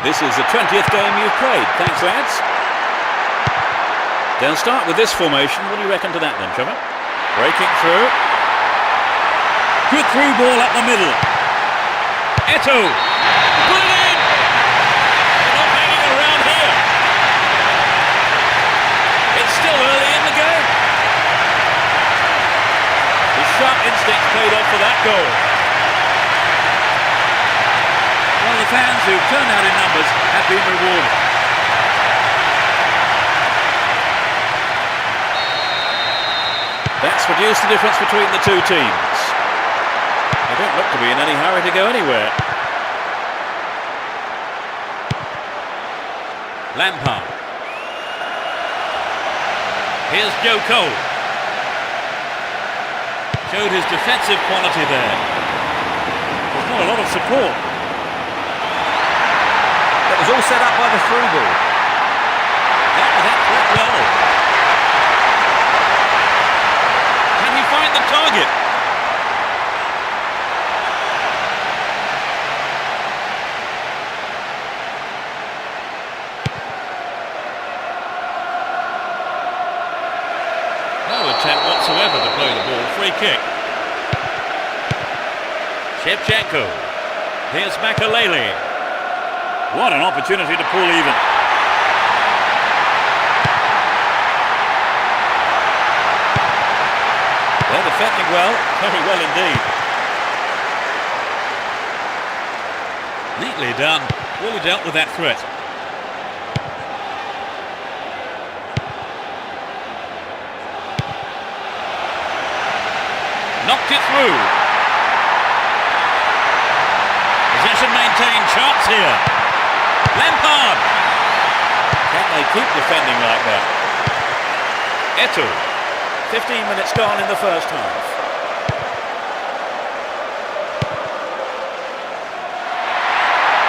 This is the 20th game you've played. Thanks, lads. They'll start with this formation. What do you reckon to that then, Trevor? Breaking through. Good through ball up the middle. Eto'o. Put it in! They're not hanging around here. It's still early in the game. His sharp instincts paid off for that goal. Well, the fans who turned out in numbers have been rewarded. That's reduced the difference between the two teams. They don't look to be in any hurry to go anywhere. Lampard. Here's Joe Cole. Showed his defensive quality there. There's not a lot of support. That was all set up by the through ball. That worked well. Can he find the target? No attempt whatsoever to play the ball. Free kick. Shevchenko. Here's Makalele. What an opportunity to pull even. They're defending well, very well indeed. Neatly done, really dealt with that threat. Knocked it through. Possession maintained, chance here. Lampard! Can they keep defending like that? Eto'o. 15 minutes gone in the first half.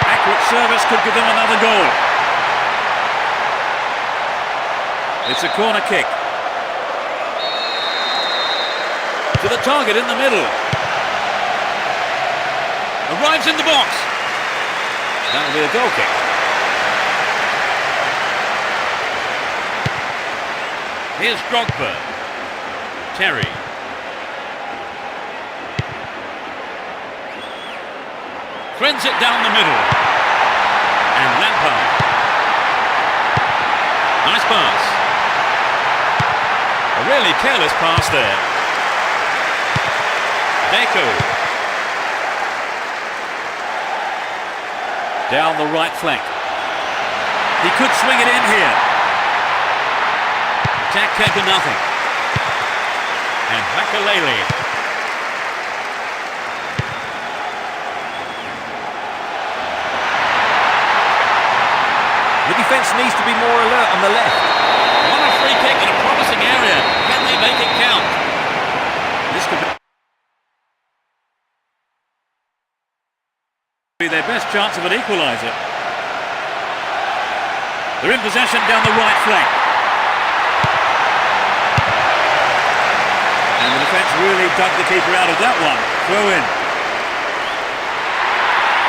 Accurate service could give them another goal. It's a corner kick. To the target in the middle. Arrives in the box. That'll be a goal kick. Here's Drogba. Terry. Threads it down the middle. And Lampard. Nice pass. A really careless pass there. Deco. Down the right flank. He could swing it in here. Attack came to nothing. And Makalele. The defence needs to be more alert on the left. On a free kick in a promising area. Can they make it count? This could be their best chance of an equaliser. They're in possession down the right flank. And the defence really dug the keeper out of that one. Throw in.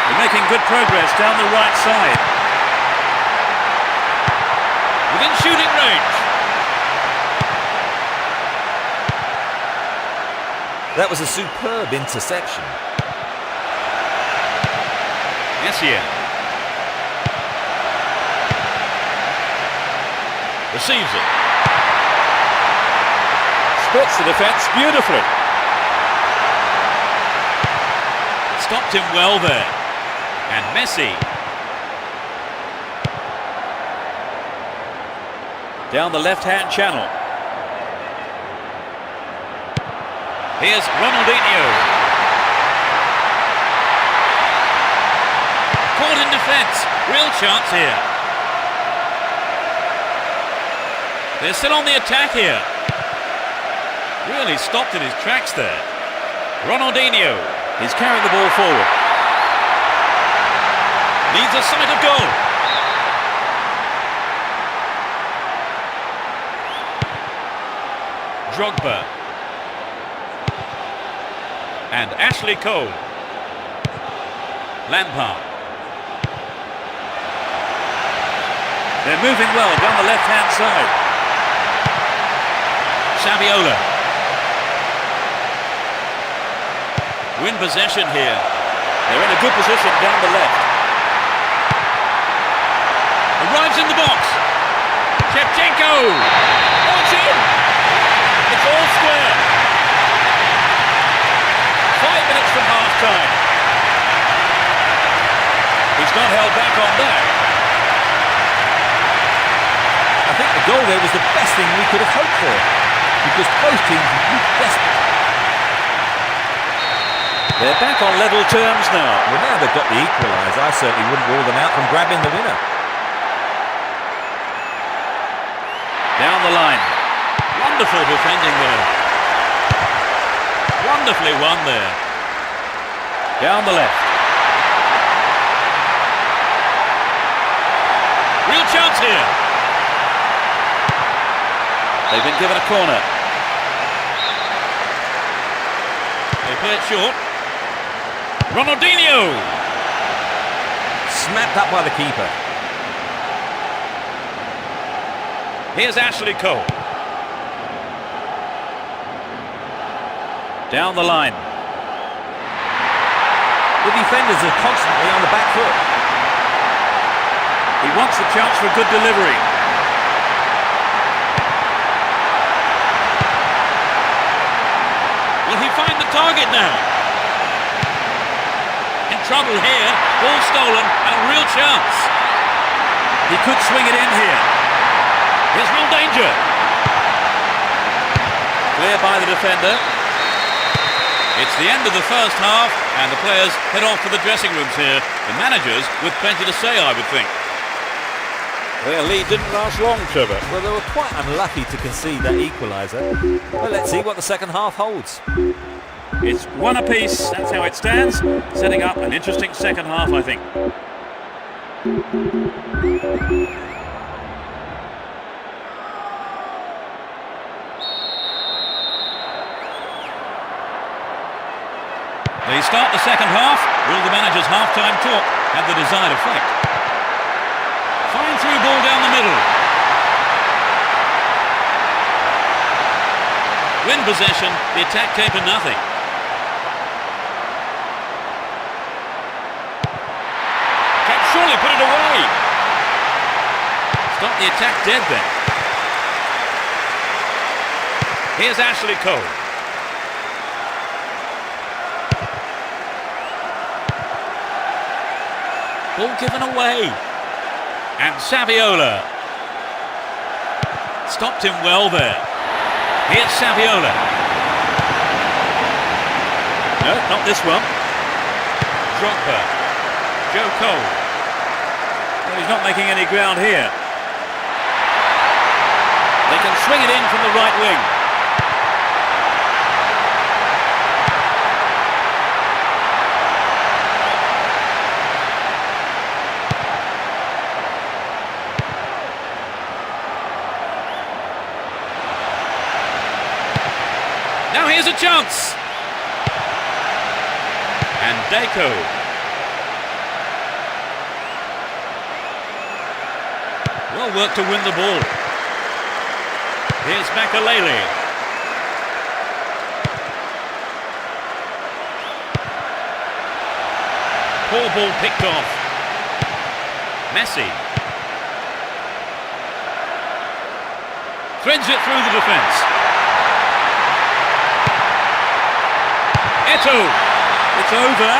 They're making good progress down the right side. Within shooting range. That was a superb interception. Essien. Receives it. Splits the defence beautifully. Stopped him well there. And Messi. Down the left-hand channel. Here's Ronaldinho. Caught in defence. Real chance here. They're still on the attack here. Really stopped in his tracks there. Ronaldinho. He's carrying the ball forward. Needs a sight of goal. Drogba. And Ashley Cole. Lampard. They're moving well down the left-hand side. Saviola. Win possession here. They're in a good position down the left. Arrives in the box. Shevchenko. Oh, it's in. It's all square. 5 minutes from half-time. He's not held back on that. I think the goal there was the best thing we could have hoped for, because both teams looked desperate. They're back on level terms now. Well, now they've got the equaliser, I certainly wouldn't rule them out from grabbing the winner. Down the line. Wonderful defending there. Wonderfully won there. Down the left. Real chance here. They've been given a corner. They play it short. Ronaldinho! Snapped up by the keeper. Here's Ashley Cole. Down the line. The defenders are constantly on the back foot. He wants a chance for a good delivery. Will he find the target now? In trouble here. Ball stolen and a real chance. He could swing it in here. There's real danger. Clear by the defender. It's the end of the first half and the players head off to the dressing rooms here. The managers with plenty to say, I would think. Their lead didn't last long, Trevor. Well, they were quite unlucky to concede that equaliser. But let's see what the second half holds. It's one apiece, that's how it stands, setting up an interesting second half, I think. They start the second half. Will the manager's half-time talk have the desired effect? Fine through ball down the middle. Win possession, the attack came to nothing. Can surely put it away. Stop the attack dead then. Here's Ashley Cole. Ball given away. And Saviola. Stopped him well there. Here's Saviola. No, not this one. Drogba. Joe Cole. Well, he's not making any ground here. They can swing it in from the right wing. Now here's a chance. And Deco. Well worked to win the ball. Here's Makalele. Poor ball picked off. Messi. Threads it through the defence. Eto. It's over.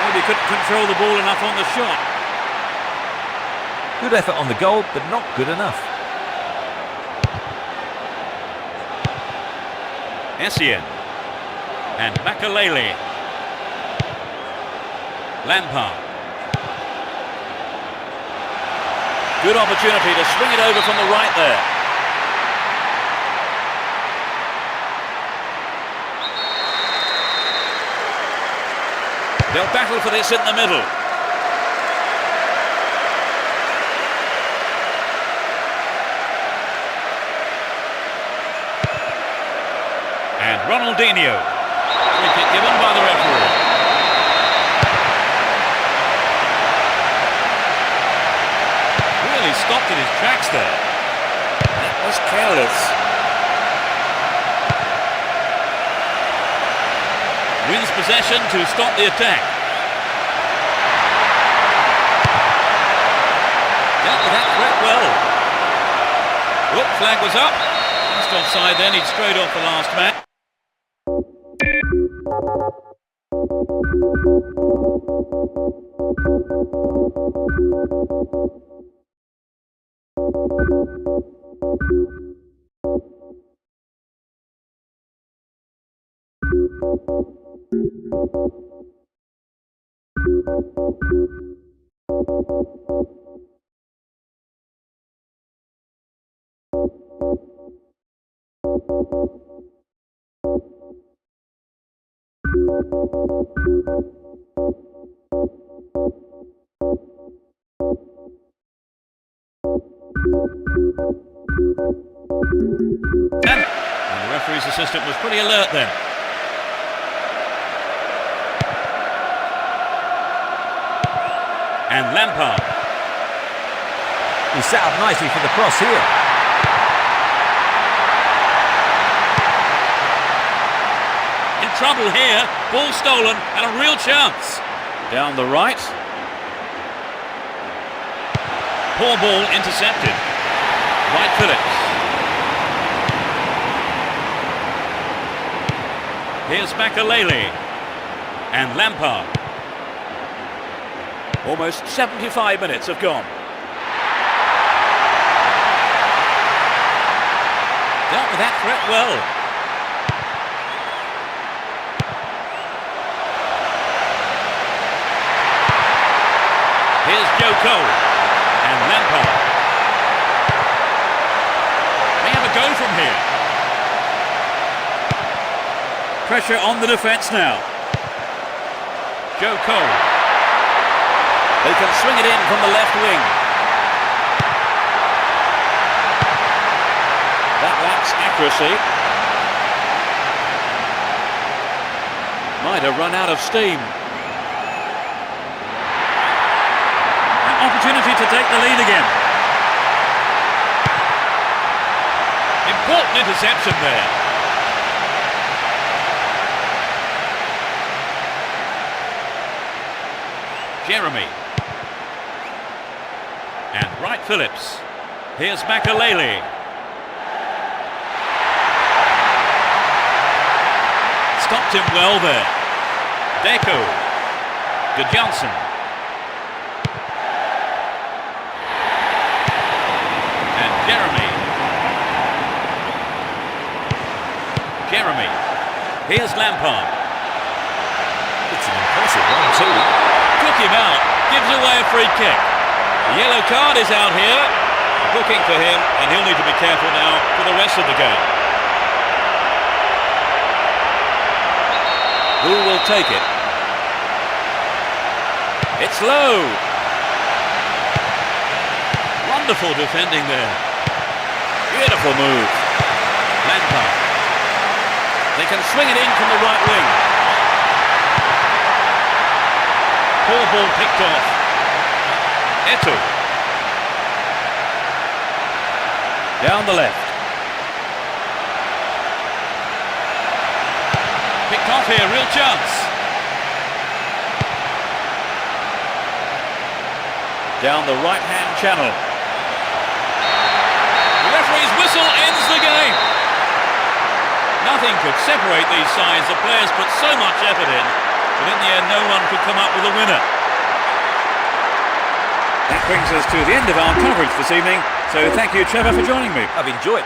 Maybe couldn't control the ball enough on the shot. Good effort on the goal, but not good enough. Essien. And Makalele. Lampard. Good opportunity to swing it over from the right there. They'll battle for this in the middle. And Ronaldinho. Free kick given by the referee. Really stopped in his tracks there. That was careless. Wins possession to stop the attack. Dealt with that threat well. Look, flag was up. Just offside then, he'd straight off the last man. And the referee's assistant was pretty alert then. And Lampard. He's set up nicely for the cross here. In trouble here, ball stolen and a real chance. Down the right. Poor ball intercepted. Right Phillips. Here's Makalele. And Lampard. Almost 75 minutes have gone. Dealt with that threat well. Here's Joko. And Lampard. May have a go from here. Pressure on the defence now. Joko. They can swing it in from the left wing. That lacks accuracy. Might have run out of steam. An opportunity to take the lead again. Important interception there. Jeremy. And Wright Phillips. Here's Makalele. Stopped him well there. Deco. Johnson. And Jeremy. Here's Lampard. It's an impressive one too. Took him out. Gives away a free kick. The yellow card is out here. Booking for him, and he'll need to be careful now for the rest of the game. Who will take it? It's low. Wonderful defending there. Beautiful move. Lampard. They can swing it in from the right wing. Poor ball picked off. Eto'o. Down the left. Picked off here, real chance. Down the right-hand channel. The referee's whistle ends the game. Nothing could separate these sides. The players put so much effort in, but in the end no one could come up with a winner. That brings us to the end of our coverage this evening, so thank you, Trevor, for joining me. I've enjoyed.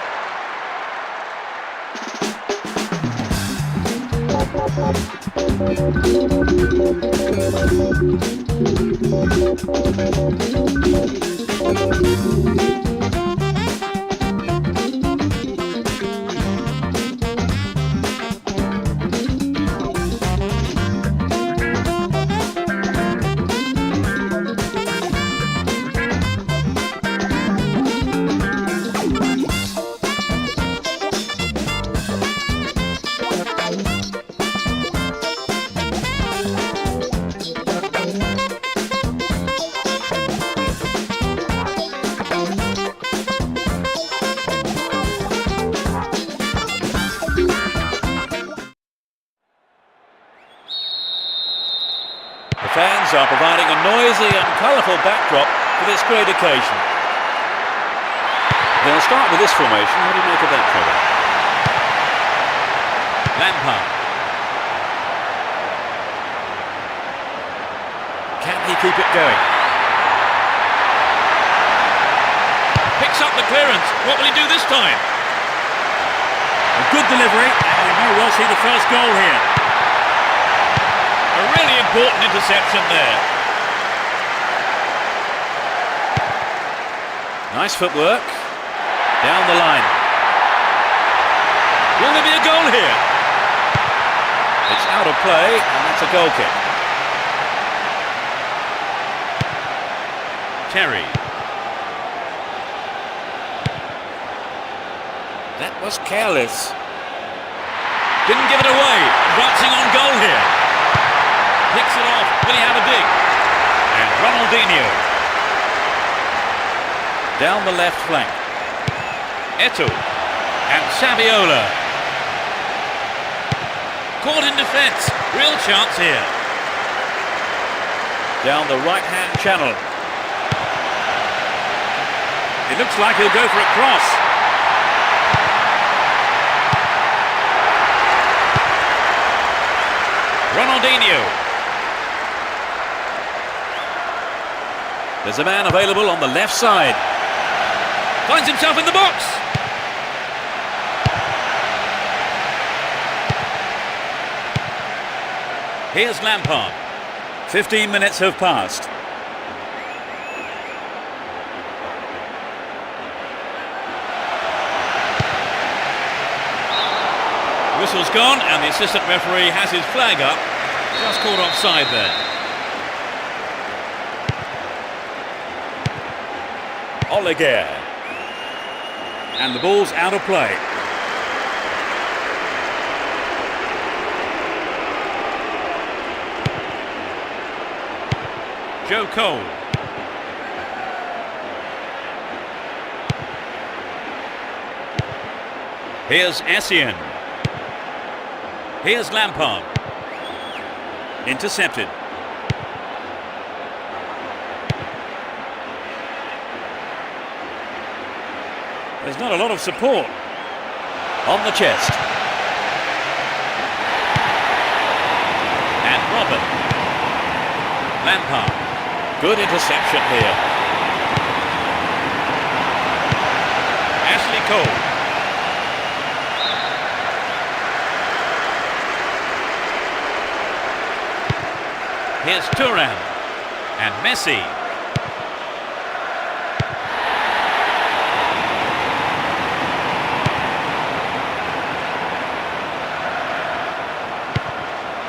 noisy and colourful backdrop for this great occasion. They'll start with this formation. What do you make of that, Trevor? Lampard. Can he keep it going? Picks up the clearance. What will he do this time? A good delivery, and we may well see the first goal here. A really important interception there. Nice footwork. Down the line. Will there be a goal here? It's out of play, and that's a goal kick. Terry. That was careless. Didn't give it away. Advancing on goal here. Picks it off. Will he have a dig? And Ronaldinho. Down the left flank. Eto'o. And Saviola. Caught in defence. Real chance here. Down the right-hand channel. It looks like he'll go for a cross. Ronaldinho. There's a man available on the left side. Finds himself in the box. Here's Lampard. 15 minutes have passed. Whistle's gone, and the assistant referee has his flag up. Just caught offside there. Oliger. And the ball's out of play. Joe Cole. Here's Essien. Here's Lampard. Intercepted. There's not a lot of support. On the chest. And Robin. Lampard. Good interception here. Ashley Cole. Here's Thuram and Messi.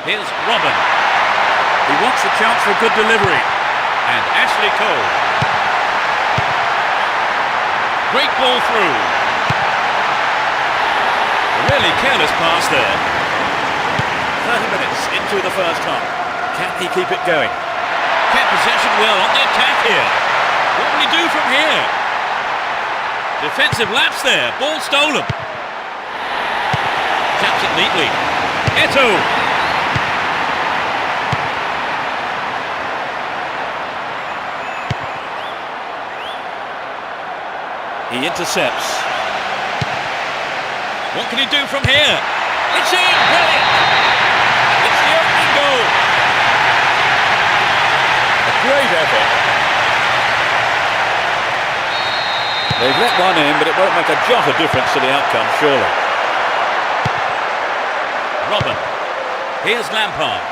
Here's Robin. He wants a chance for a good delivery. And Ashley Cole. Great ball through. A really careless pass there. 30 minutes into the first half. Can he keep it going? Kept possession well on the attack here. What will he do from here? Defensive lapse there. Ball stolen. Taps it neatly. Eto'o. He intercepts. What can he do from here? It's in! Brilliant! It's the opening goal. Great effort. They've let one in, but it won't make a jot of difference to the outcome, surely. Robin. Here's Lampard.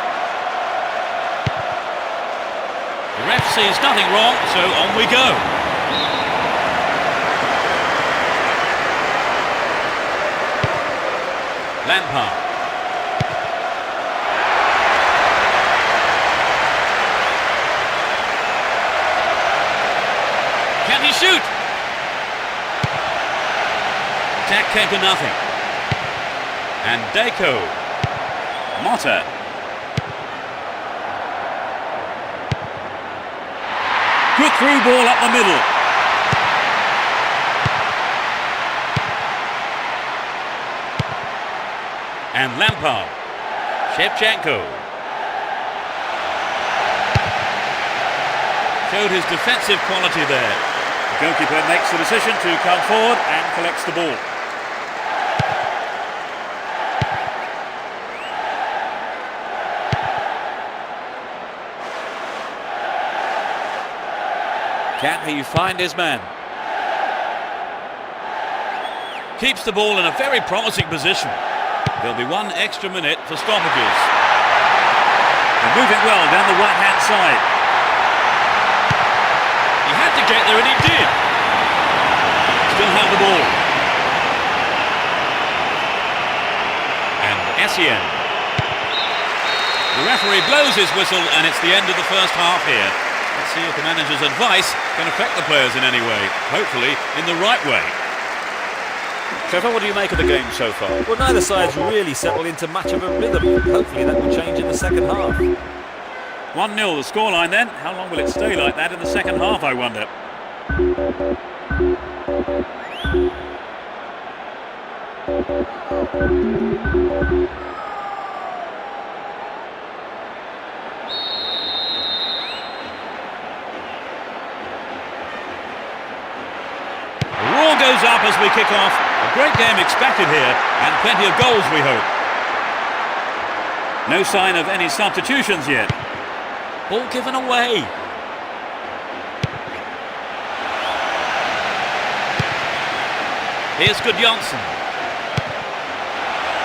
The ref sees nothing wrong, so on we go. Lampard. Can he shoot? Attack came to nothing. And Deco. Motta. Good through ball up the middle. And Lampard. Shevchenko. Showed his defensive quality there. The goalkeeper makes the decision to come forward and collects the ball. Can he find his man? Keeps the ball in a very promising position. There'll be 1 extra minute for stoppages. They're moving well down the right-hand side. He had to get there and he did. Still have the ball. And Essien. The referee blows his whistle and it's the end of the first half here. Let's see if the manager's advice can affect the players in any way. Hopefully in the right way. Trevor, what do you make of the game so far? Well, neither side's really settled into much of a rhythm. Hopefully that will change in the second half. 1-0 the scoreline then. How long will it stay like that in the second half, I wonder? The roar goes up as we kick off. A great game expected here, and plenty of goals, we hope. No sign of any substitutions yet. Ball given away. Here's Gudjonsson.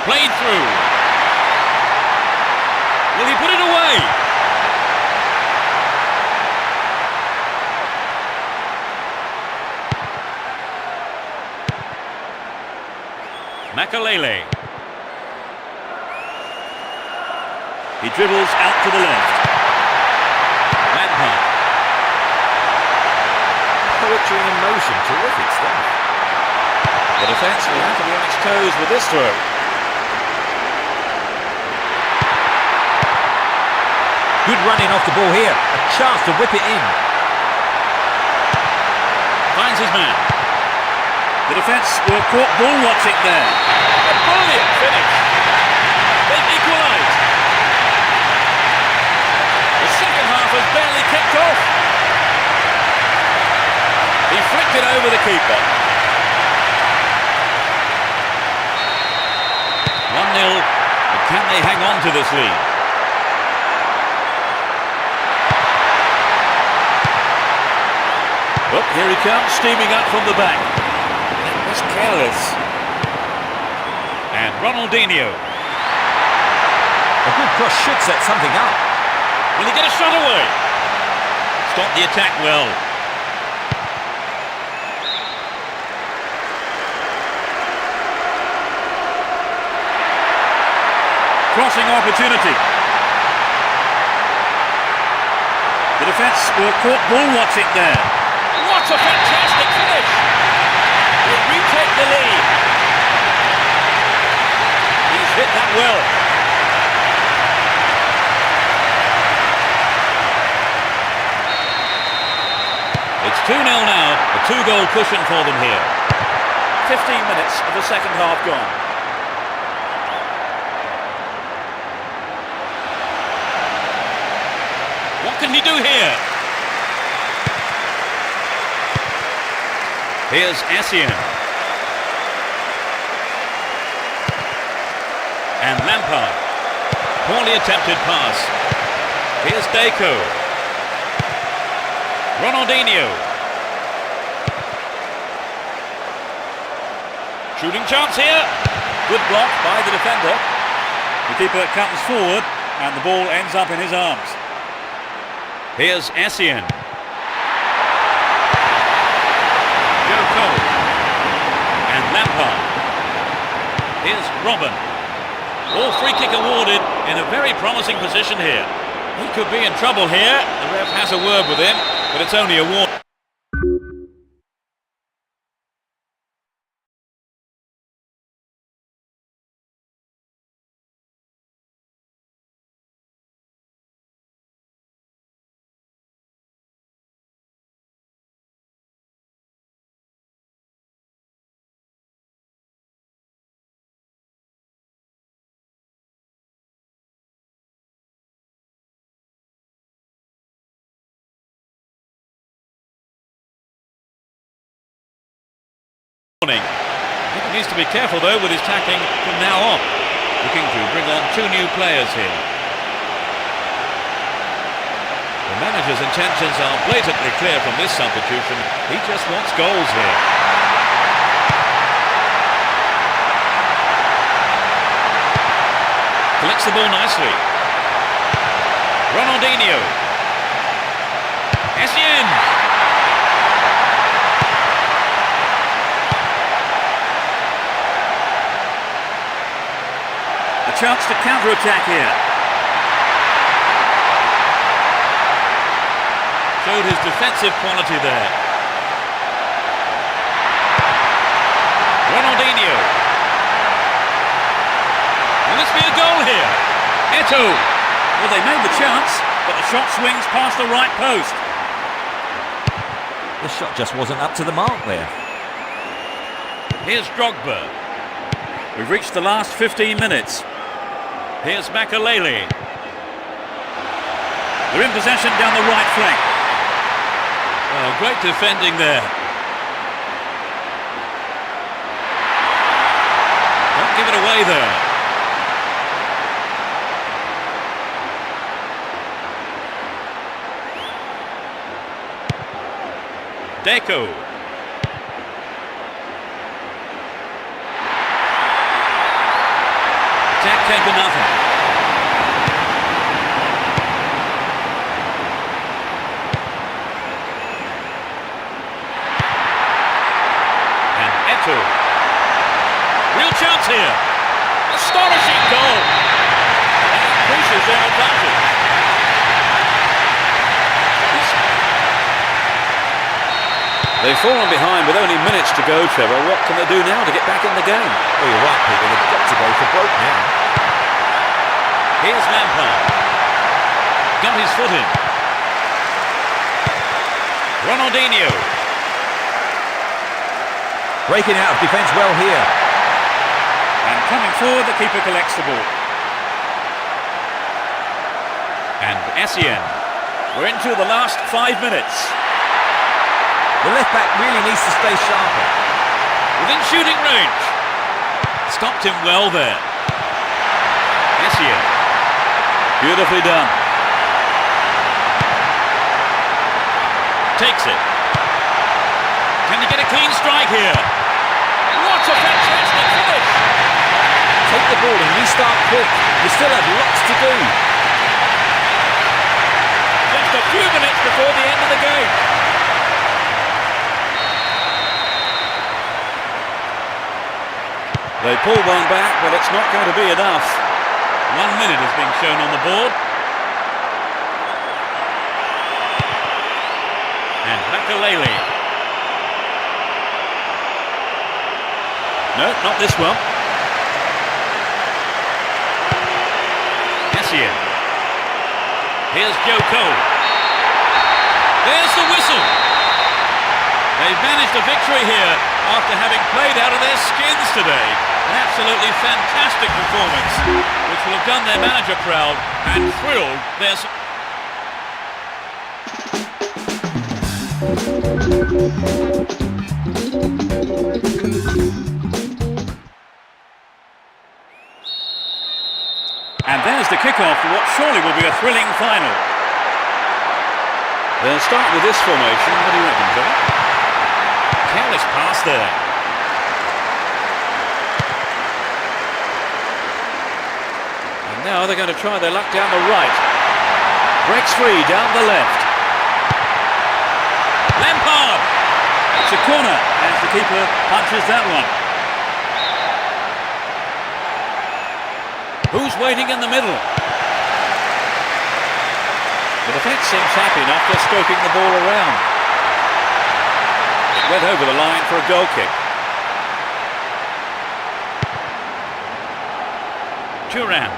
Played through. Will he put it away? Makalele. He dribbles out to the left. Lampard. Poetry in motion, terrific stuff. The defence will have to be on its toes with this throw. Good running off the ball here. A chance to whip it in. Finds his man. The defence were caught ball watching there. A brilliant finish. They've equalised. The second half has barely kicked off. He flicked it over the keeper. 1-0, but can they hang on to this lead? Oh, here he comes, steaming up from the back. That was careless. And Ronaldinho. A good cross should set something up. Will he get a shot away? Stop the attack well. Crossing opportunity. The defence were caught ball watching there. What a fantastic finish! They retake the lead. He's hit that well. It's 2-0 now, a 2-goal cushion for them here. 15 minutes of the second half gone. What can he do here? Here's Essien. And Lampard. Poorly attempted pass. Here's Deco. Ronaldinho. Shooting chance here. Good block by the defender. The keeper comes forward and the ball ends up in his arms. Here's Essien. And Lampard. Here's Robin. All free kick awarded in a very promising position here. He could be in trouble here. The ref has a word with him, but it's only a warning. warning. I think he needs to be careful though with his tackling from now on. Looking to bring on 2 new players here. The manager's intentions are blatantly clear from this substitution. He just wants goals here. Collects the ball nicely. Ronaldinho. Essien. A chance to counter-attack here. Showed his defensive quality there. Ronaldinho. Will this be a goal here? Eto'o. Well, they made the chance, but the shot swings past the right post. The shot just wasn't up to the mark there. Here's Drogba. We've reached the last 15 minutes. Here's Makalele. They're in possession down the right flank. Oh, great defending there. Don't give it away there. Deco. Attack came to nothing. And Eto'o. Real chance here. Astonishing goal. And increases their advantage. They've fallen behind with only minutes to go, Trevor. What can they do now to get back in the game? Well, you're right, Peter. They've got to go for broke now. Here's Lampard. Got his foot in. Ronaldinho. Breaking out of defence well here. And coming forward, the keeper collects the ball. And Essien. We're into the last 5 minutes. The left-back really needs to stay sharper. Within shooting range. Stopped him well there. Essien. Beautifully done. Takes it. Can he get a clean strike here? What a fantastic finish! Take the ball and restart quick. You still have lots to do. Just a few minutes before the end of the game. They pull one back, but it's not going to be enough. 1 minute is being shown on the board. And Makalele. No, not this one. Essien. Here's Joko. There's the whistle. They've managed a victory here after having played out of their skins today. An absolutely fantastic performance, which will have done their manager proud and thrilled their... And there's the kickoff for what surely will be a thrilling final. They'll start with this formation. What do you reckon, Joe? Careless pass there. And now they're going to try their luck down the right. Breaks free down the left. Lampard! It's a corner as the keeper punches that one. Who's waiting in the middle? The defence seems happy enough, they're stroking the ball around. It went over the line for a goal kick. Thuram.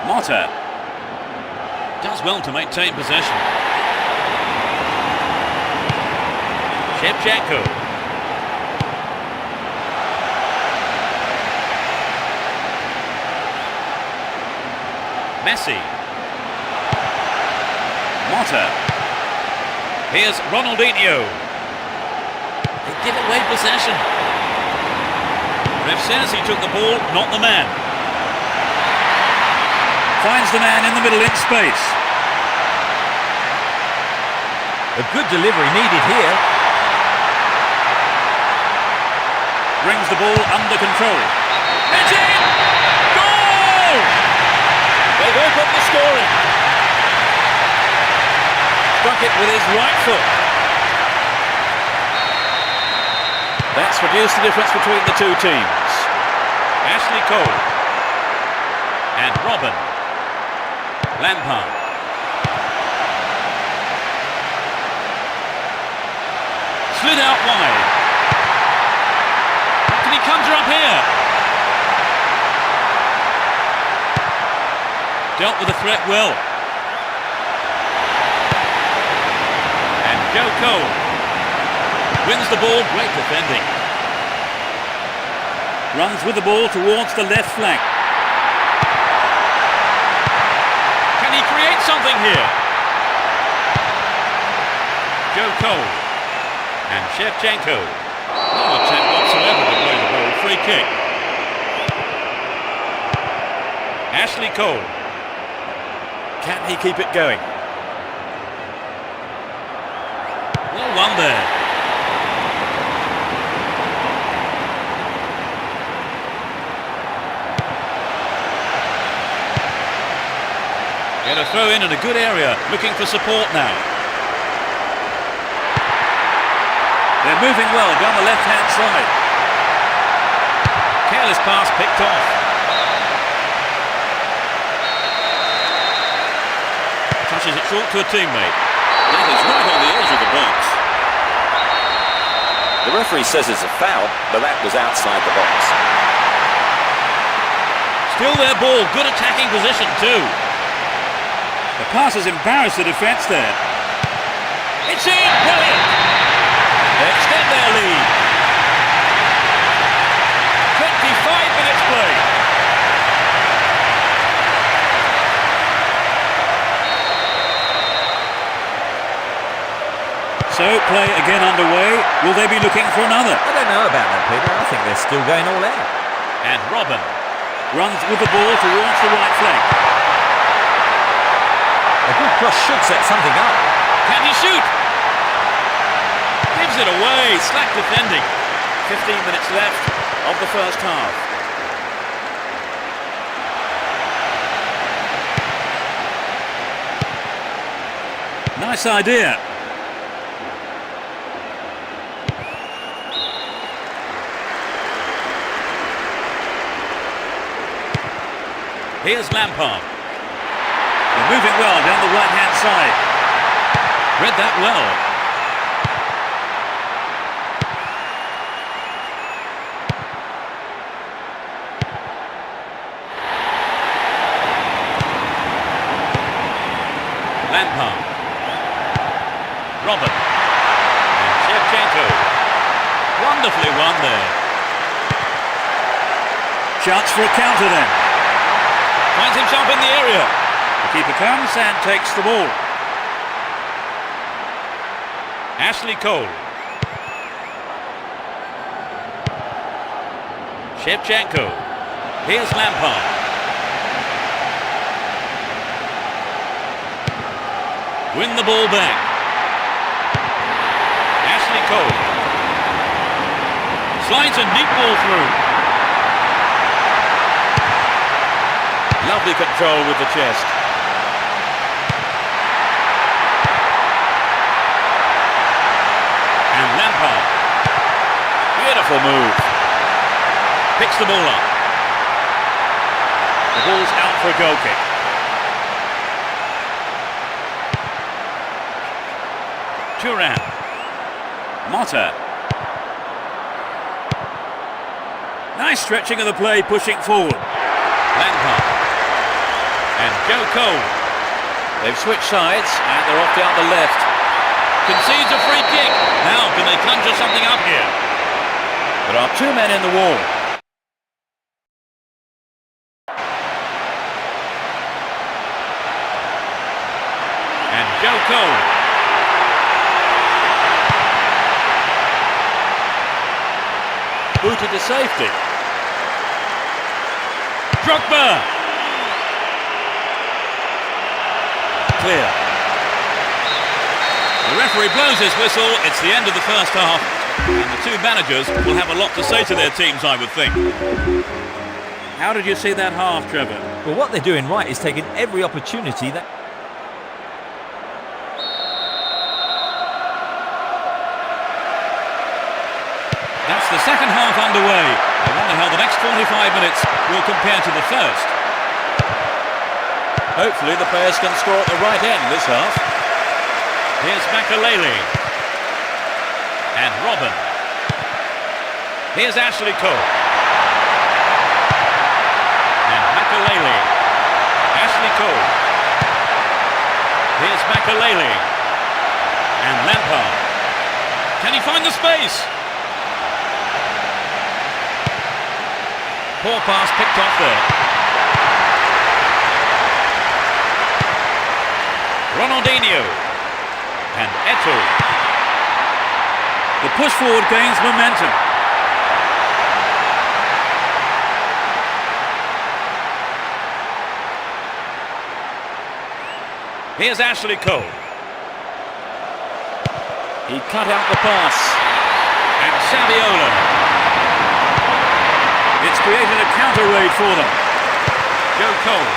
Motta. Does well to maintain possession. Shevchenko. Messi. Motta. Here's Ronaldinho. They give away possession. Ref says he took the ball, not the man. Finds the man in the middle in space. A good delivery needed here. Brings the ball under control. It's in! Goal! They've opened the scoring. Struck it with his right foot. That's reduced the difference between the two teams. Ashley Cole and Robin Lampard. Slid out wide. Can he conjure up here? Dealt with the threat well. And Joe Cole wins the ball, great defending. Runs with the ball towards the left flank. Can he create something here? Joe Cole and Shevchenko. No attempt whatsoever to play the ball. Free kick. Ashley Cole. Can he keep it going? Well won there. Get a throw in a good area, looking for support now. They're moving well down the left-hand side. Careless pass picked off. Touches it short to a teammate. That is right on the edge of the box. The referee says it's a foul, but that was outside the box. Still their ball, good attacking position too. The pass has embarrassed the defence there. It's in! Brilliant! They extend their lead. 25 minutes played. So, play again underway. Will they be looking for another? I don't know about that, Peter. I think they're still going all out. And Robin runs with the ball towards the right flank. A good cross should set something up. Can he shoot? Gives it away. Slack defending. 15 minutes left of the first half. Nice idea. Here's Lampard. They're moving well down the right-hand side. Read that well. Lampard. Robin. And Shevchenko. Wonderfully won there. Chance for a counter then. Finds himself in the area. The keeper comes and takes the ball. Ashley Cole. Shevchenko. Here's Lampard. Win the ball back. Ashley Cole. Slides a neat ball through. Lovely control with the chest. And Lampard. Beautiful move. Picks the ball up. The ball's out for a goal kick. Turan. Motta. Nice stretching of the play, pushing forward. Lampard. And Joe Cole. They've switched sides and they're off down the left. Concedes a free kick. Now can they conjure something up here? There are two men in the wall. And Joe Cole. booted to safety. Drogba! Clear. The referee blows his whistle. It's the end of the first half. And the two managers will have a lot to say to their teams, I would think. How did you see that half, Trevor? Well, what they're doing right is taking every opportunity that... That's the second half underway. I wonder how the next 45 minutes will compare to the first. Hopefully the players can score at the right end this half. Here's Makalele. And Robin. Here's Ashley Cole. And Makalele. Ashley Cole. Here's Makalele. And Lampard. Can he find the space? Poor pass picked off there. Ronaldinho. And Eto'o. The push forward gains momentum. Here's Ashley Cole. He cut out the pass. And Saviola. It's created a counter raid for them. Joe Cole.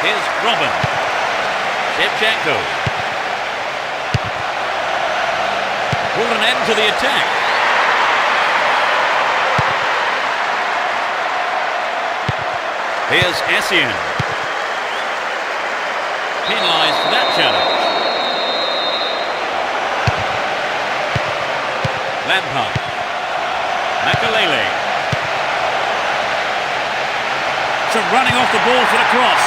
Here's Robin. Shevchenko. Brought an end to the attack. Here's Essien. Penalised for that challenge. Lampard. Makalele. Some running off the ball for the cross.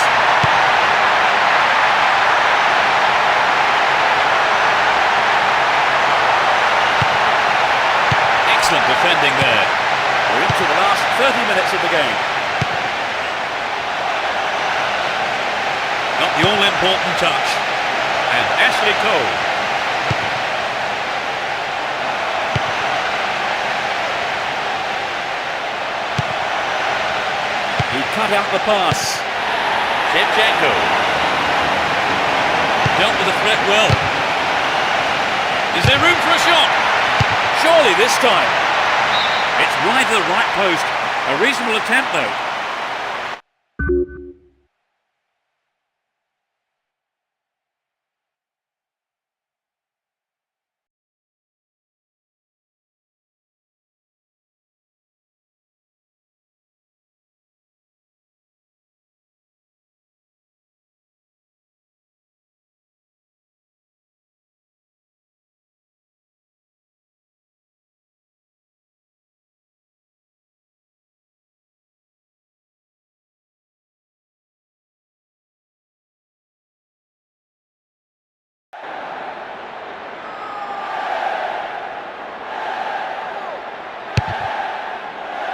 Excellent defending there. We're into the last 30 minutes of the game. Not the all-important touch. And Ashley Cole. He cut out the pass. Shevchenko. Dealt with the threat well. Is there room for a shot? Surely this time. It's wide to the right post. A reasonable attempt though.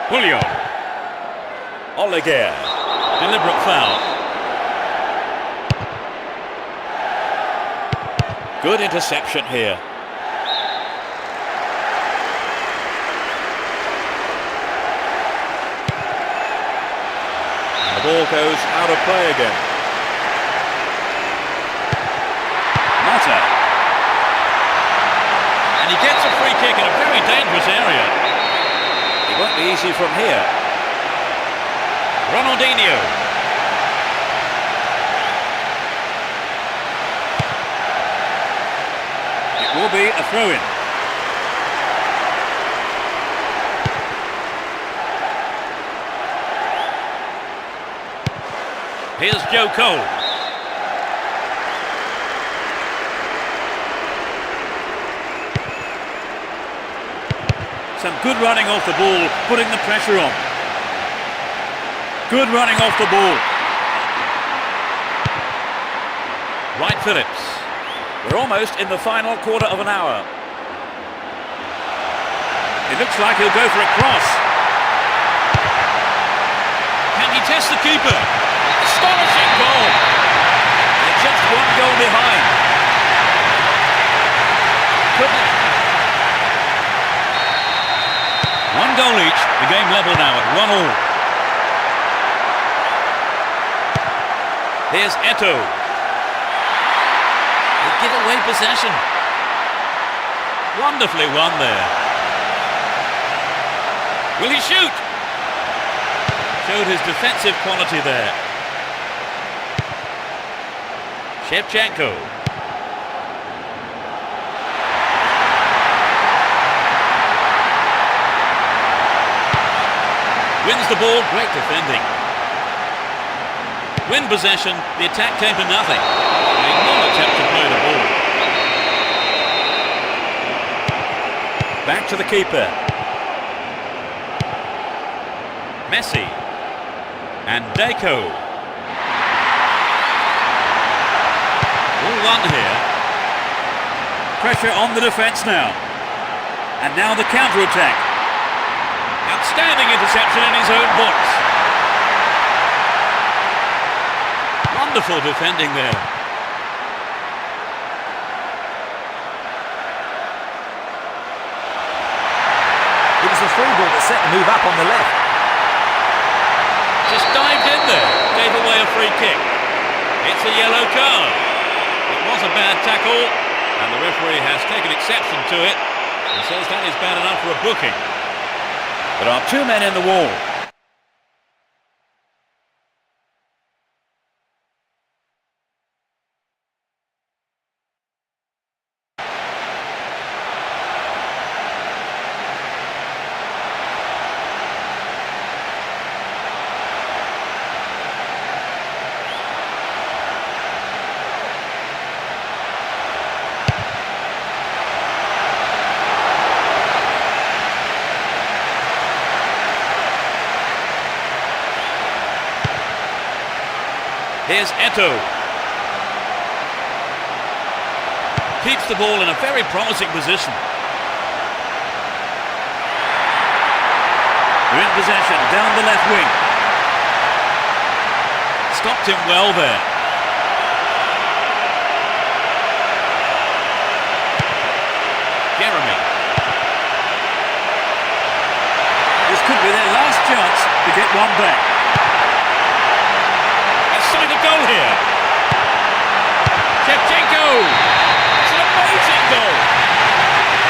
Julio. Oleguer. Deliberate foul. Good interception here. And the ball goes out of play again. Mata. And he gets a free kick in a very dangerous area. It won't be easy from here. Ronaldinho. It will be a throw-in. Here's Joe Cole. Some good running off the ball, putting the pressure on. Good running off the ball. Wright Phillips. We're almost in the final quarter of an hour. It looks like he'll go for a cross. Can he test the keeper? Astonishing goal. They're just one goal behind. goal each. The game level now at 1-1. Here's Eto'o. They give away possession. Wonderfully won there. Will he shoot? Showed his defensive quality there. Shevchenko. Wins the ball, great defending. Win possession, the attack came to nothing. Made no attempt to play the ball. Back to the keeper. Messi. And Deco. All one here. Pressure on the defence now. And now the counter-attack. Outstanding interception in his own box. Wonderful defending there. It was a through ball that set the move up on the left. Just dived in there, gave away a free kick. It's a yellow card. It was a bad tackle, and the referee has taken exception to it and says that is bad enough for a booking. There are two men in the wall. Here's Eto'o. Keeps the ball in a very promising position. They're in possession, down the left wing. Stopped him well there. Jeremy. This could be their last chance to get one back. A goal here. Shevchenko. It's an amazing goal.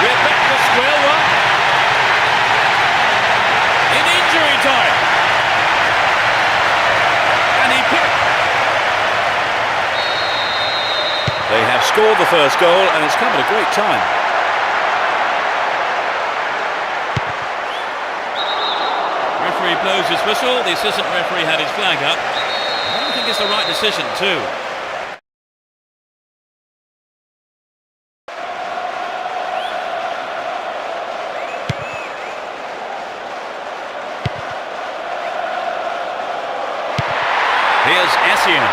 We're back to square one. In injury time. And he picked. They have scored the first goal and it's come at a great time. Referee blows his whistle. The assistant referee had his flag up. I think it's the right decision too. Here's Essien.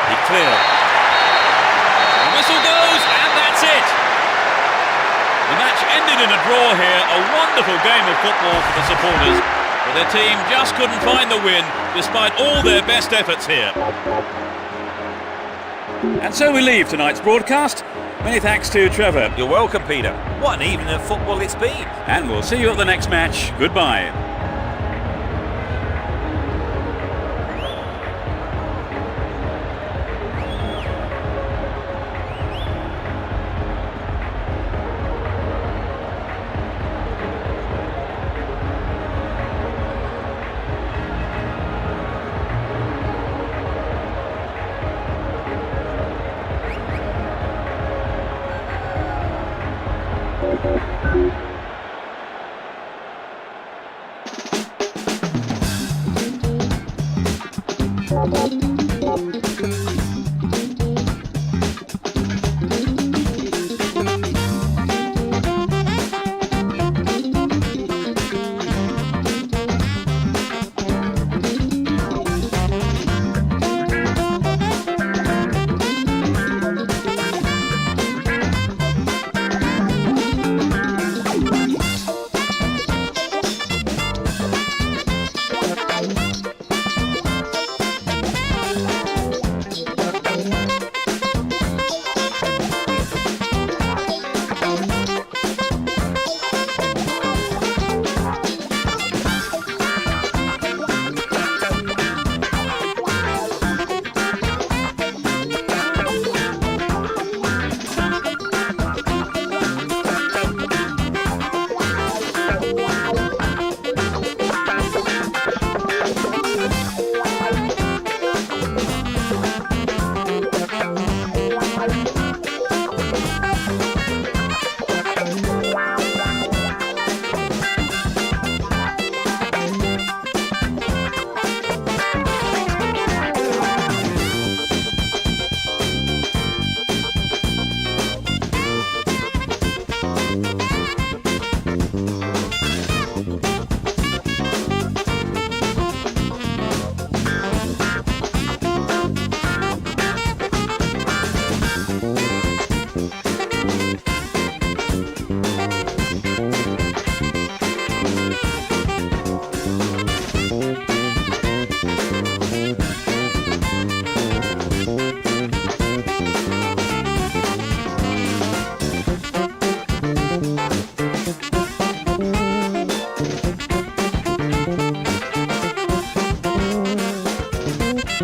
He cleared. The whistle goes and that's it. The match ended in a draw here, a wonderful game of football for the supporters, but their team just couldn't find the win despite all their best efforts here. And so we leave tonight's broadcast. Many thanks to Trevor. You're welcome, Peter. What an evening of football it's been. And we'll see you at the next match. Goodbye.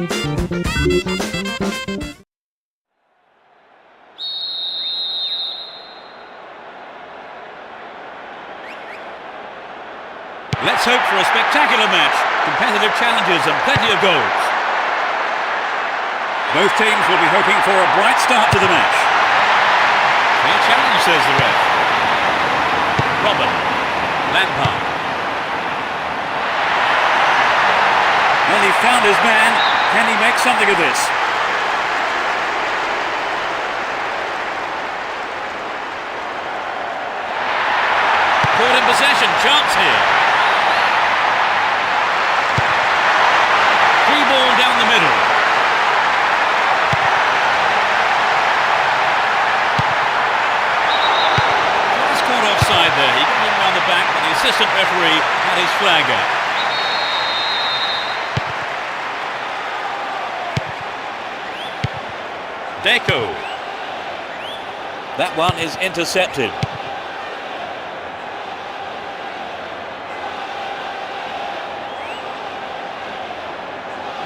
Let's hope for a spectacular match. Competitive challenges and plenty of goals. Both teams will be hoping for a bright start to the match. Fair challenge, says the ref. Robin. Lampard. Well, he found his man. Can he make something of this? Caught in possession. Chance here. Free ball down the middle. Just caught offside there. He got him round the back, but the assistant referee had his flag up. Deco. That one is intercepted.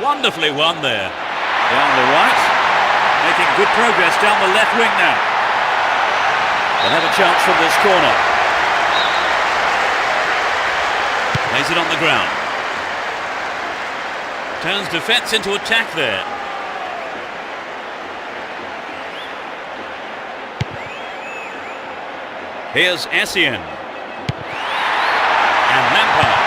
Wonderfully won there. Down the right. Making good progress down the left wing now. They'll have a chance from this corner. Lays it on the ground. Turns defence into attack there. Here's Essien. And Lampard.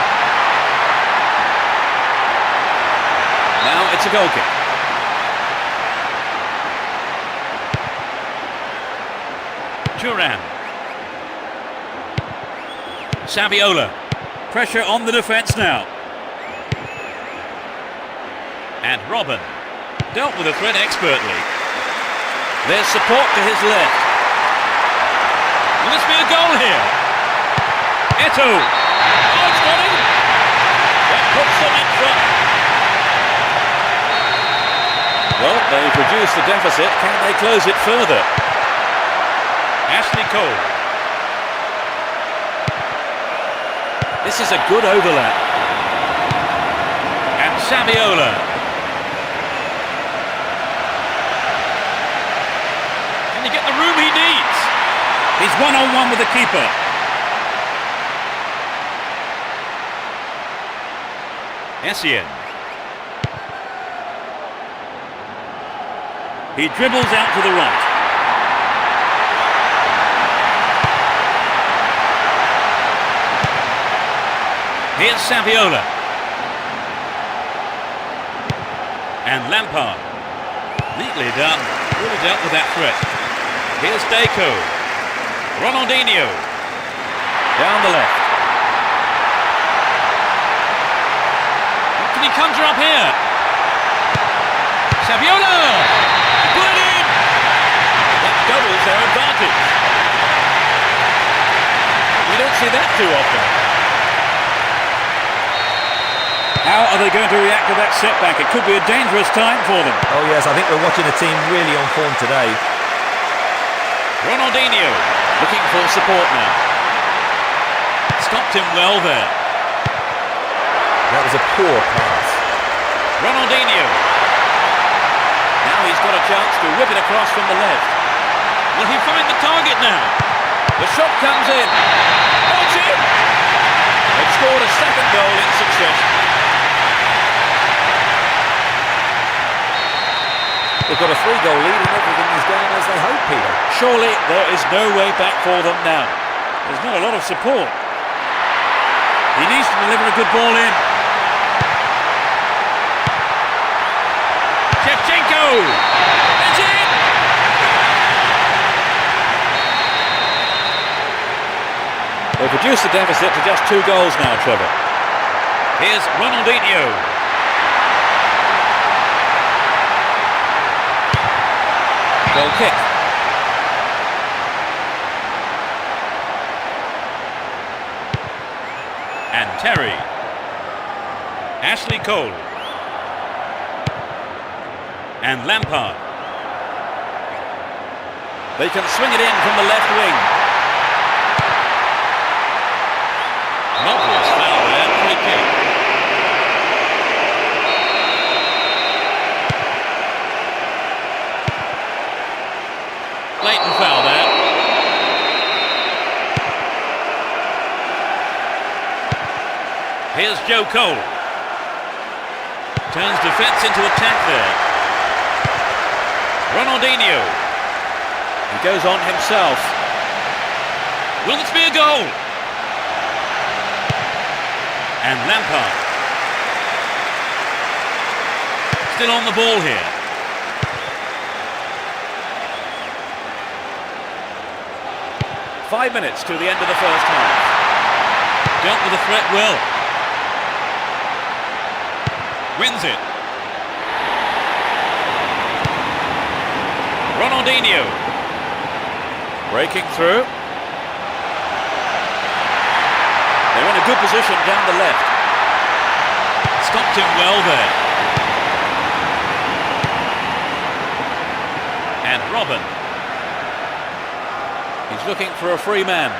Now it's a goal kick. Turan. Saviola. Pressure on the defence now. And Robin. Dealt with the threat expertly. There's support to his left. Will this be a goal here? Eto'o. Oh, it's got him. That puts them in front. Well, they've reduced the deficit. Can they close it further? Ashley Cole. This is a good overlap. And Saviola. Can he get the room he needs? He's one-on-one with the keeper. Essien. He dribbles out to the right. Here's Saviola. And Lampard. Neatly done. Really dealt with that threat. Here's Deco. Ronaldinho. Down the left. Can he conjure up here? Saviola! Put it in! That doubles their advantage. You don't see that too often. How are they going to react to that setback? It could be a dangerous time for them. Oh yes, I think we're watching a team really on form today. Ronaldinho looking for support now. Stopped him well there. That was a poor pass. Ronaldinho. Now he's got a chance to whip it across from the left. Will he find the target now? The shot comes in. Oh, it's in! They've scored a second goal in succession. They've got a 3-goal lead and everything is going as they hope, Peter. Surely there is no way back for them now. There's not a lot of support. He needs to deliver a good ball in. Shevchenko! It's in! They've reduced the deficit to just 2 goals now, Trevor. Here's Ronaldinho. Goal kick. And Terry. Ashley Cole. And Lampard. They can swing it in from the left wing. An obvious foul there, free kick. Here's Joe Cole. Turns defence into attack there. Ronaldinho. He goes on himself. Will this be a goal? And Lampard. Still on the ball here. Five minutes to the end of the first half. Dealt with the threat well. Wins it. Ronaldinho. Breaking through. They're in a good position down the left. Stopped him well there. And Robin. He's looking for a free man.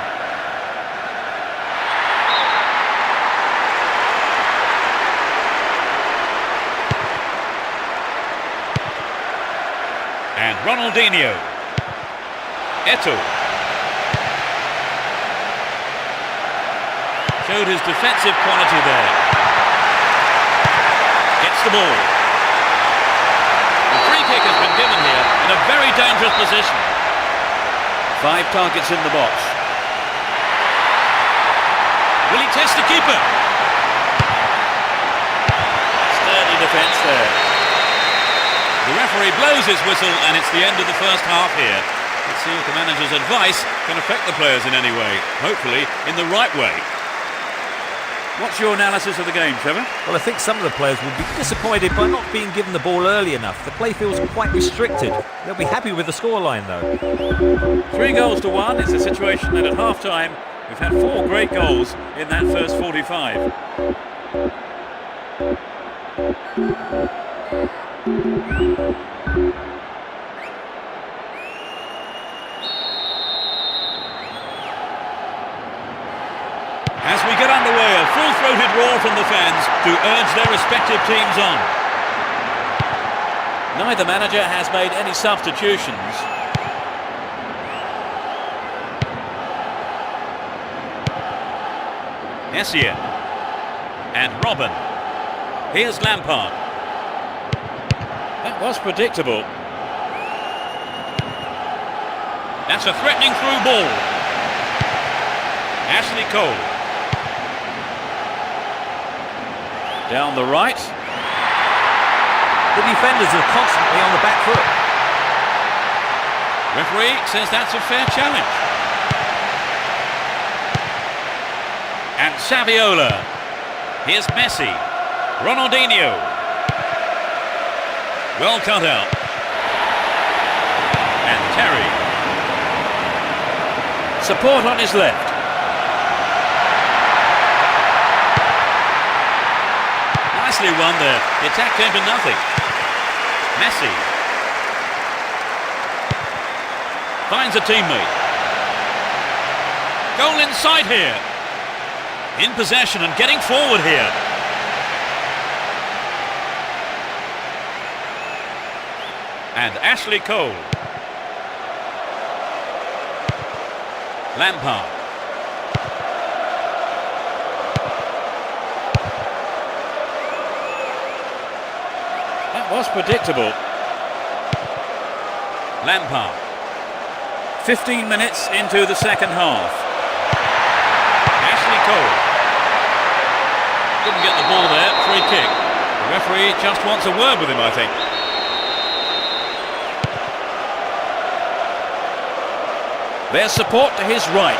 And Ronaldinho. Eto'o. Showed his defensive quality there. Gets the ball. The free kick has been given here in a very dangerous position. 5 targets in the box. Will he test the keeper? Sturdy defence there. The referee blows his whistle and it's the end of the first half here. Let's see if the manager's advice can affect the players in any way. Hopefully in the right way. What's your analysis of the game, Trevor? Well, I think some of the players will be disappointed by not being given the ball early enough. The play feels quite restricted. They'll be happy with the scoreline, though. 3-1. It's a situation that at half-time we've had 4 great goals in that first 45. As we get underway, a full-throated roar from the fans to urge their respective teams on. Neither manager has made any substitutions. Essien. And Robin. Here's Lampard. That was predictable. That's a threatening through ball. Ashley Cole. Down the right. The defenders are constantly on the back foot. Referee says that's a fair challenge. And Saviola. Here's Messi. Ronaldinho. Well cut out. And Terry. Support on his left. Nicely won there. The attack came to nothing. Messi. Finds a teammate. Goal inside here. In possession and getting forward here. And Ashley Cole. Lampard. That was predictable. Lampard. 15 minutes into the second half. Ashley Cole. Didn't get the ball there, free kick. The referee just wants a word with him, I think. There's support to his right.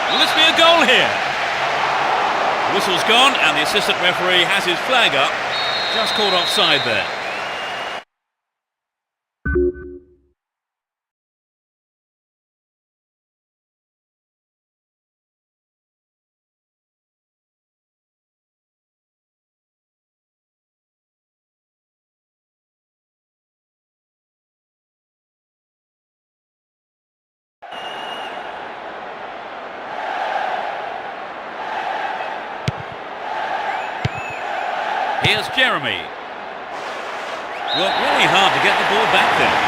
Will this be a goal here? The whistle's gone and the assistant referee has his flag up. Just called offside there. Here's Jeremy. Worked really hard to get the ball back there.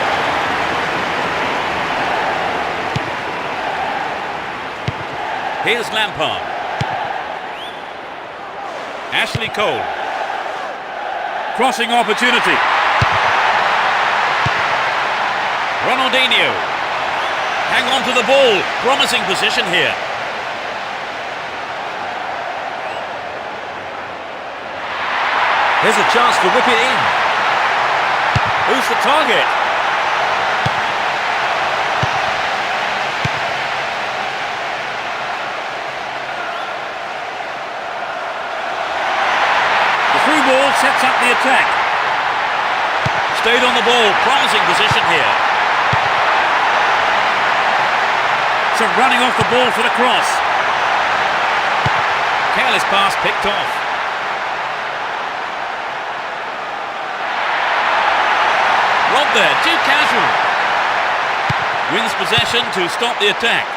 Here's Lampard. Ashley Cole. Crossing opportunity. Ronaldinho. Hang on to the ball. Promising position here. Here's a chance to whip it in. Who's the target? The through ball sets up the attack. Stayed on the ball. Promising position here. So running off the ball for the cross. Careless pass picked off. Robbed there, too casual. Wins possession to stop the attack.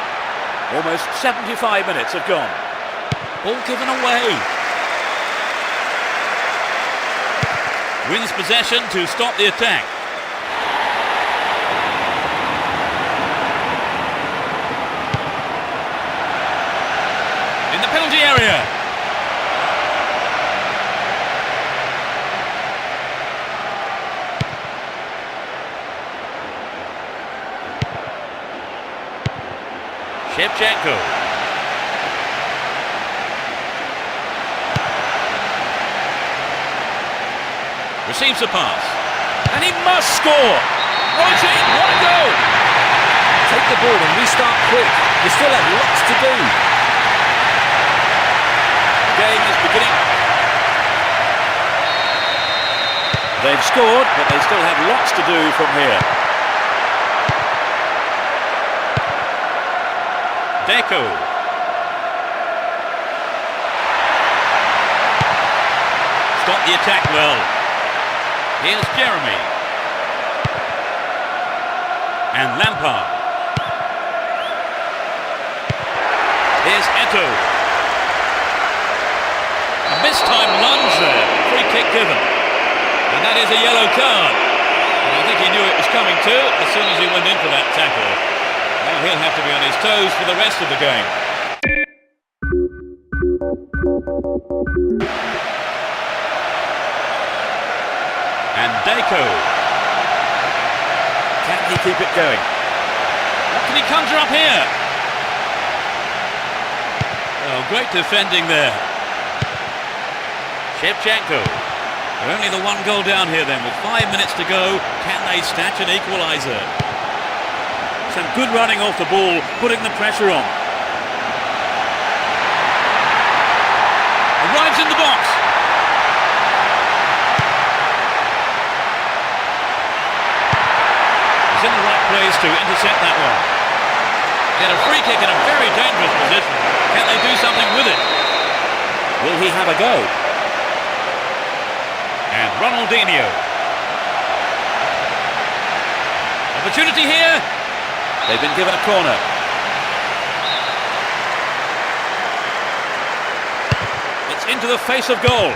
Almost 75 minutes have gone. Ball given away. Wins possession to stop the attack. In the penalty area. Shevchenko. Receives a pass. And he must score! Right in, what a goal! Take the ball and restart quick. You still have lots to do. The game is beginning. They've scored, but they still have lots to do from here. Deco. Stop the attack well. Here's Jeremy. And Lampard. Here's Eto'o. A mistimed lunge there. Free kick given. And that is a yellow card. And I think he knew it was coming too as soon as he went in for that tackle. Now he'll have to be on his toes for the rest of the game. And Deco. Can he keep it going? What can he conjure up here? Oh, great defending there. Shevchenko. They're only the one goal down here then with 5 minutes to go. Can they snatch an equaliser? Some good running off the ball, putting the pressure on. Arrives in the box. He's in the right place to intercept that one. Get a free kick in a very dangerous position. Can they do something with it? Will he have a go? And Ronaldinho. Opportunity here. They've been given a corner. It's into the face of goal.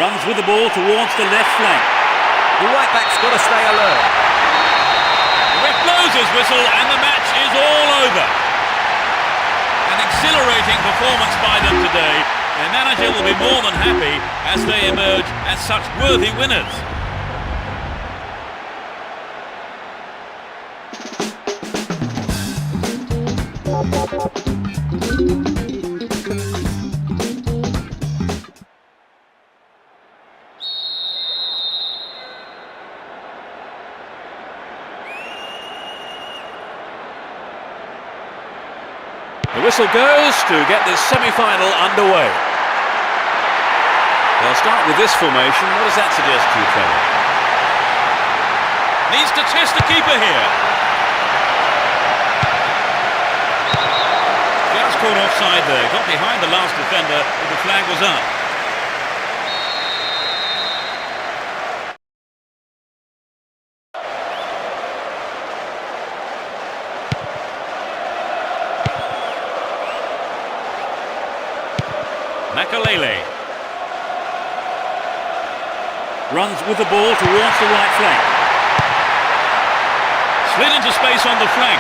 Runs with the ball towards the left flank. The right back's got to stay alert. The ref blows his whistle and the match is all over. An exhilarating performance by them today. Their manager will be more than happy as they emerge as such worthy winners. The whistle goes to get this semi-final underway. They'll start with this formation. What does that suggest to you, Trevor? Needs to test the keeper here. Just caught offside there. Got behind the last defender, but the flag was up. Makalele. Runs with the ball towards the right flank. Slid into space on the flank.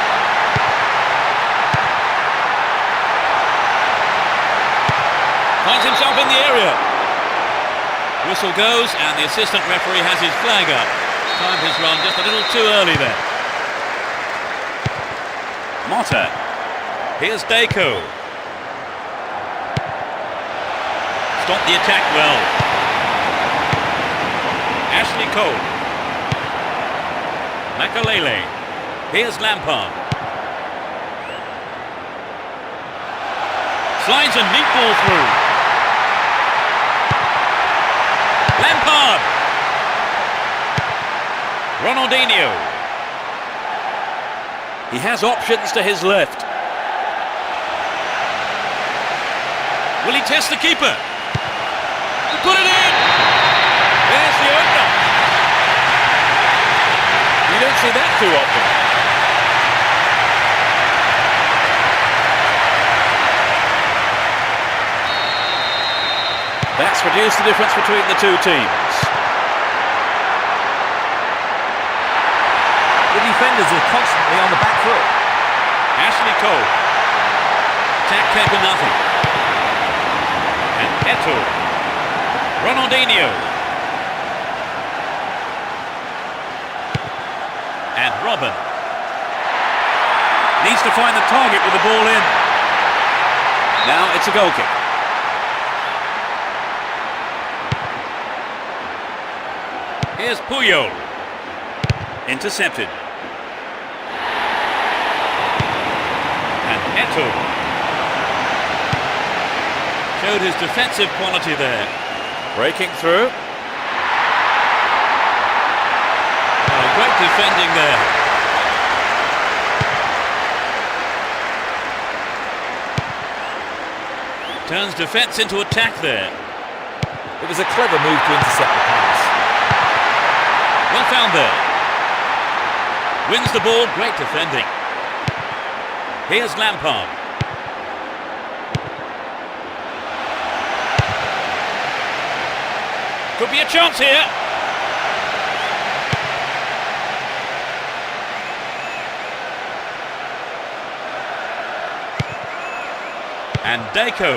Finds himself in the area. Whistle goes and the assistant referee has his flag up. Timed his run just a little too early there. Motta. Here's Deco. Stop the attack well. Ashley Cole. Makalele. Here's Lampard. Slides a neat ball through. Lampard. Ronaldinho. He has options to his left. Will he test the keeper? Put it in! There's the opener. You don't see that too often. That's reduced the difference between the two teams. The defenders are constantly on the back foot. Ashley Cole. Attack came to nothing. And Eto'o. Ronaldinho. And Robin. Needs to find the target with the ball in. Now it's a goal kick. Here's Puyol. Intercepted. And Eto'o. Showed his defensive quality there. Breaking through. Oh, great defending there. Turns defence into attack there. It was a clever move to intercept the pass. Well found there. Wins the ball, great defending. Here's Lampard. Could be a chance here. And Deco.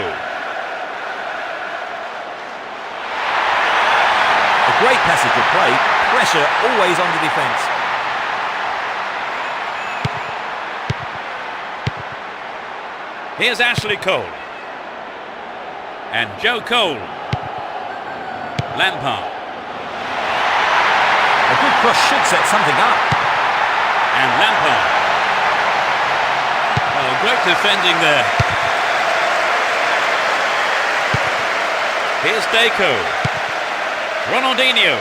A great passage of play. Pressure always on the defence. Here's Ashley Cole. And Joe Cole. Lampard. A good cross should set something up. And Lampard. Oh, great defending there. Here's Deco. Ronaldinho.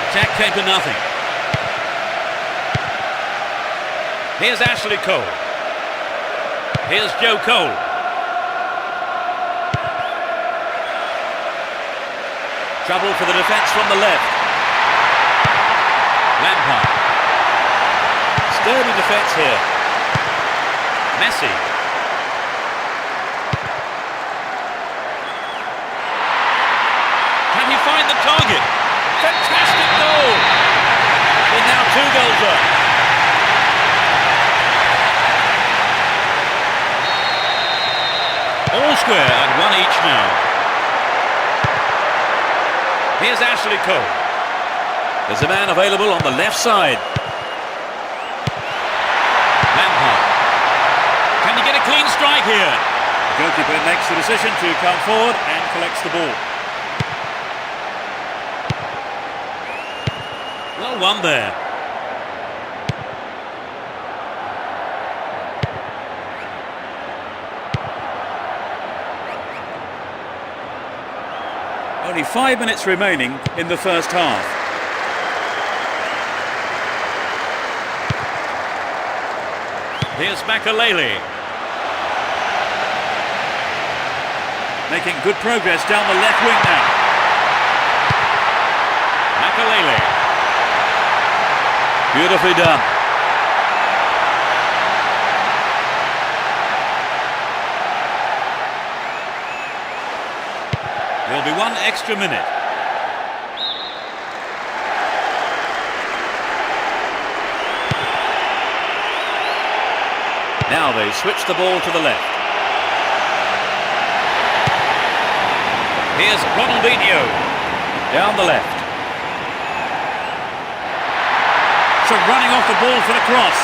Attack came to nothing. Here's Ashley Cole. Here's Joe Cole. Trouble for the defence from the left. Lampard. Sturdy defence here. Messi. Can he find the target? Fantastic goal! We're now 2 goals up. All square and 1 each now. Here's Ashley Cole. There's a man available on the left side. Lampard. Can he get a clean strike here? The goalkeeper makes the decision to come forward and collects the ball. Well won there. Only 5 minutes remaining in the first half. Here's Makalele. Making good progress down the left wing now. Makalele. Beautifully done. be one extra minute. Now they switch the ball to the left. Here's Ronaldinho down the left. So running off the ball for the cross.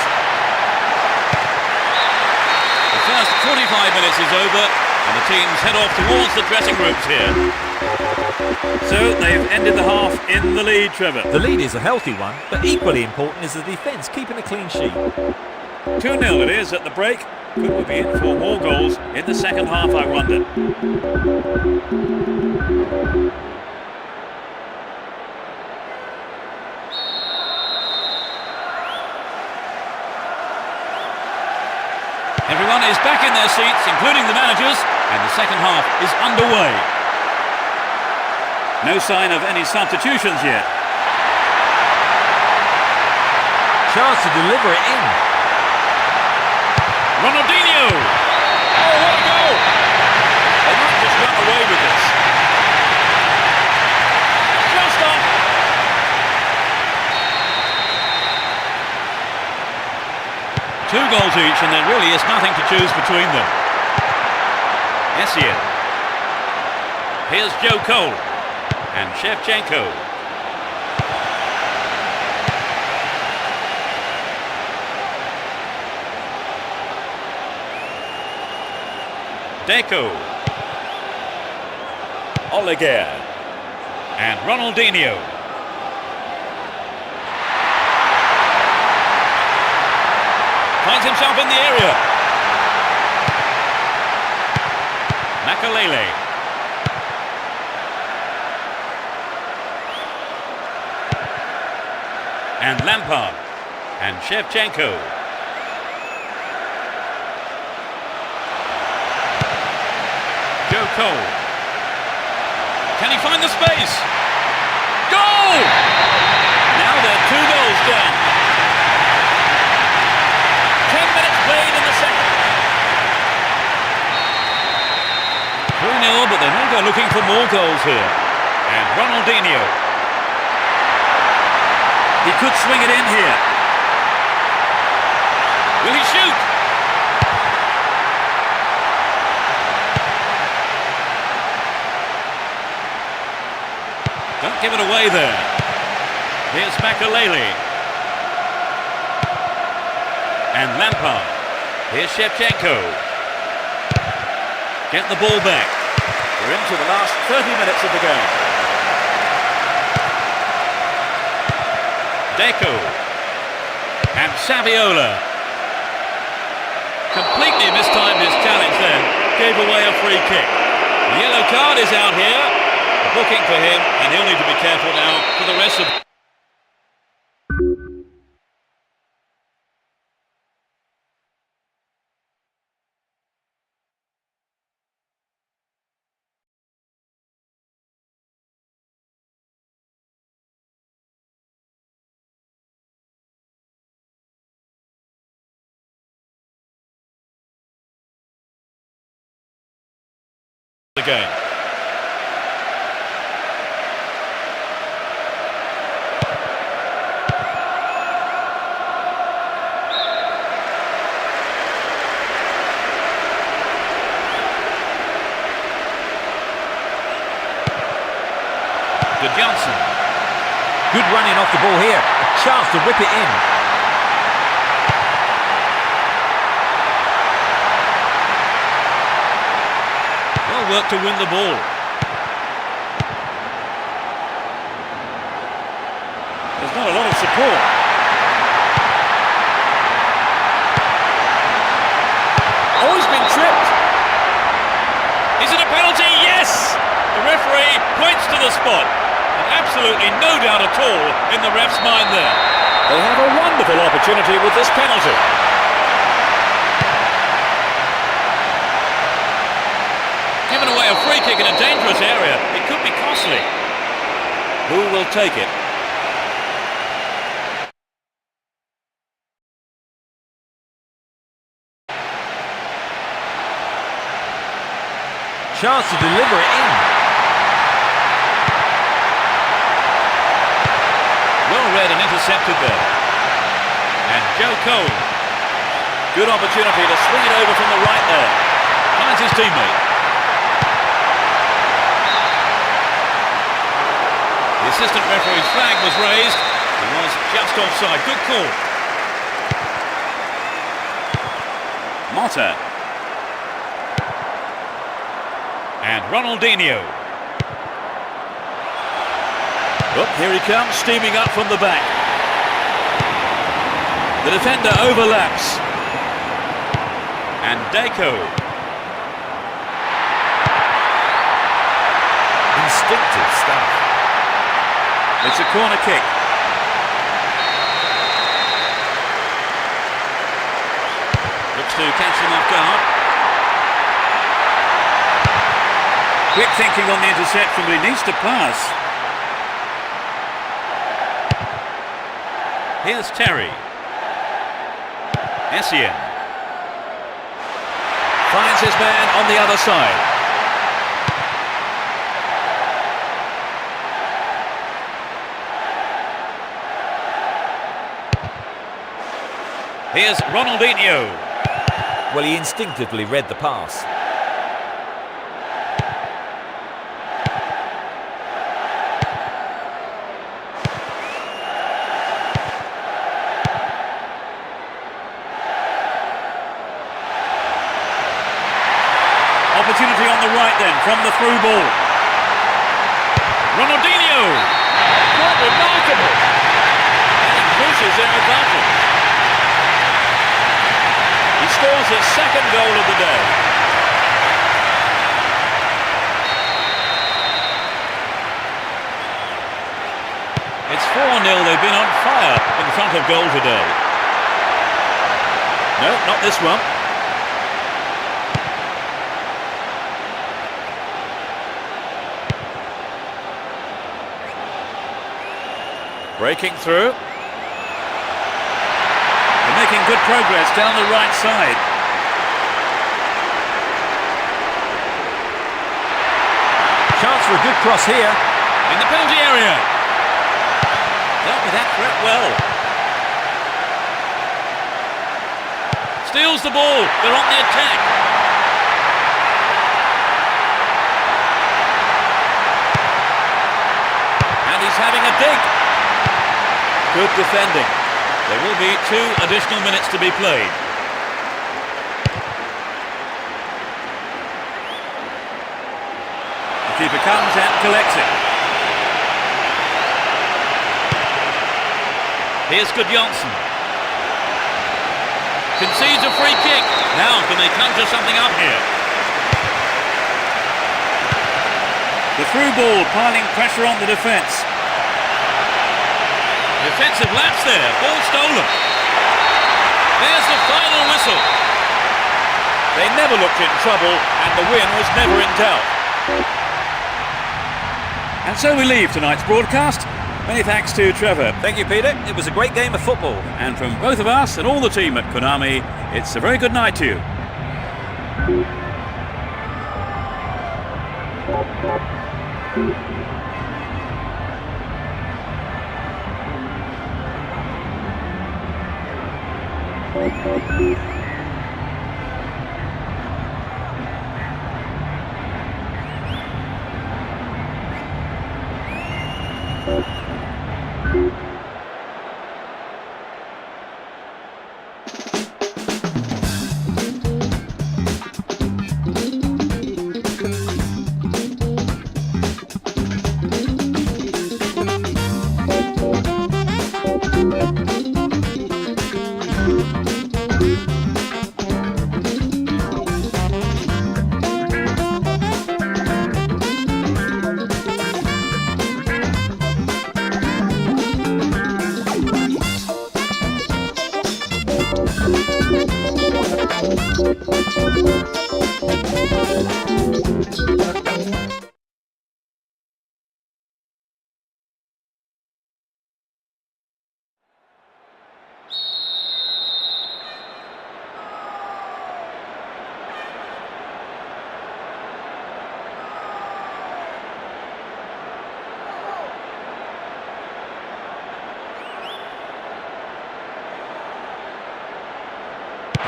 The first 45 minutes is over and the teams head off towards the dressing rooms here. So they've ended the half in the lead, Trevor. The lead is a healthy one, but equally important is the defence keeping a clean sheet. 2-0 it is at the break. Could we be in for more goals in the second half, I wonder? Everyone is back in their seats, including the managers, and the second half is underway. No sign of any substitutions yet. Chance to deliver it in. Ronaldinho! Oh, what a goal! They might just run away with this. Just up! Two goals each, and there really is nothing to choose between them. Essien. Here's Joe Cole and Shevchenko. Deco, Oleguer, and Ronaldinho. Finds himself in the area. Makalele. And Lampard, and Shevchenko. Joe Cole. Can he find the space? Goal! Now they're 2 goals down. 10 minutes played in the second. 3-0, but they may go looking for more goals here. And Ronaldinho. He could swing it in here. Will he shoot? Don't give it away there. Here's Makalele. And Lampard. Here's Shevchenko. Get the ball back. We're into the last 30 minutes of the game. Deco. And Saviola. Completely mistimed his challenge then. Gave away a free kick. The yellow card is out here. A booking for him, and he'll need to be careful now for the rest of the game. Johnson. Good running off the ball here. A chance to whip it in. Well worked to win the ball. There's not a lot of support. Oh, he's been tripped. Is it a penalty? Yes! The referee points to the spot. And absolutely no doubt at all in the ref's mind there. They have a wonderful opportunity with this penalty. Given away a free kick in a dangerous area. It could be costly. Who will take it? Chance to deliver it in. cleared and intercepted there. And Joe Cole. Good opportunity to swing it over from the right there. Finds his teammate. The assistant referee's flag was raised. He was just offside. Good call. Motta. And Ronaldinho. Oh, here he comes, steaming up from the back. The defender overlaps. And Deco. Instinctive stuff. It's a corner kick. Looks to catch them off guard. Quick thinking on the interception, but he needs to pass. Here's Terry. Essien. Finds his man on the other side. Here's Ronaldinho. Well, he instinctively read the pass. Opportunity on the right then, from the through ball. Ronaldinho! Quite remarkable! And he pushes their advantage. He scores his second goal of the day. It's 4-0, they've been on fire in front of goal today. No, not this one. Breaking through. They're making good progress down the right side. Chance for a good cross here. In the penalty area. Dealt with that threat well. Steals the ball. They're on the attack. And he's having a dig. Good defending. There will be 2 additional minutes to be played. The keeper comes and collects it. Here's Gudjonsson. Concedes a free kick. Now can they conjure something up here? The through ball piling pressure on the defence. Defensive lapse there, ball stolen. There's the final whistle. They never looked in trouble and the win was never in doubt. And so we leave tonight's broadcast. Many thanks to Trevor. Thank you, Peter. It was a great game of football. And from both of us and all the team at Konami, it's a very good night to you.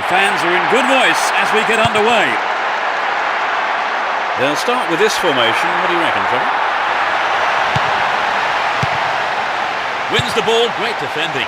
fans are in good voice as we get underway. They'll start with this formation. What do you reckon, Trevor? Wins the ball, great defending.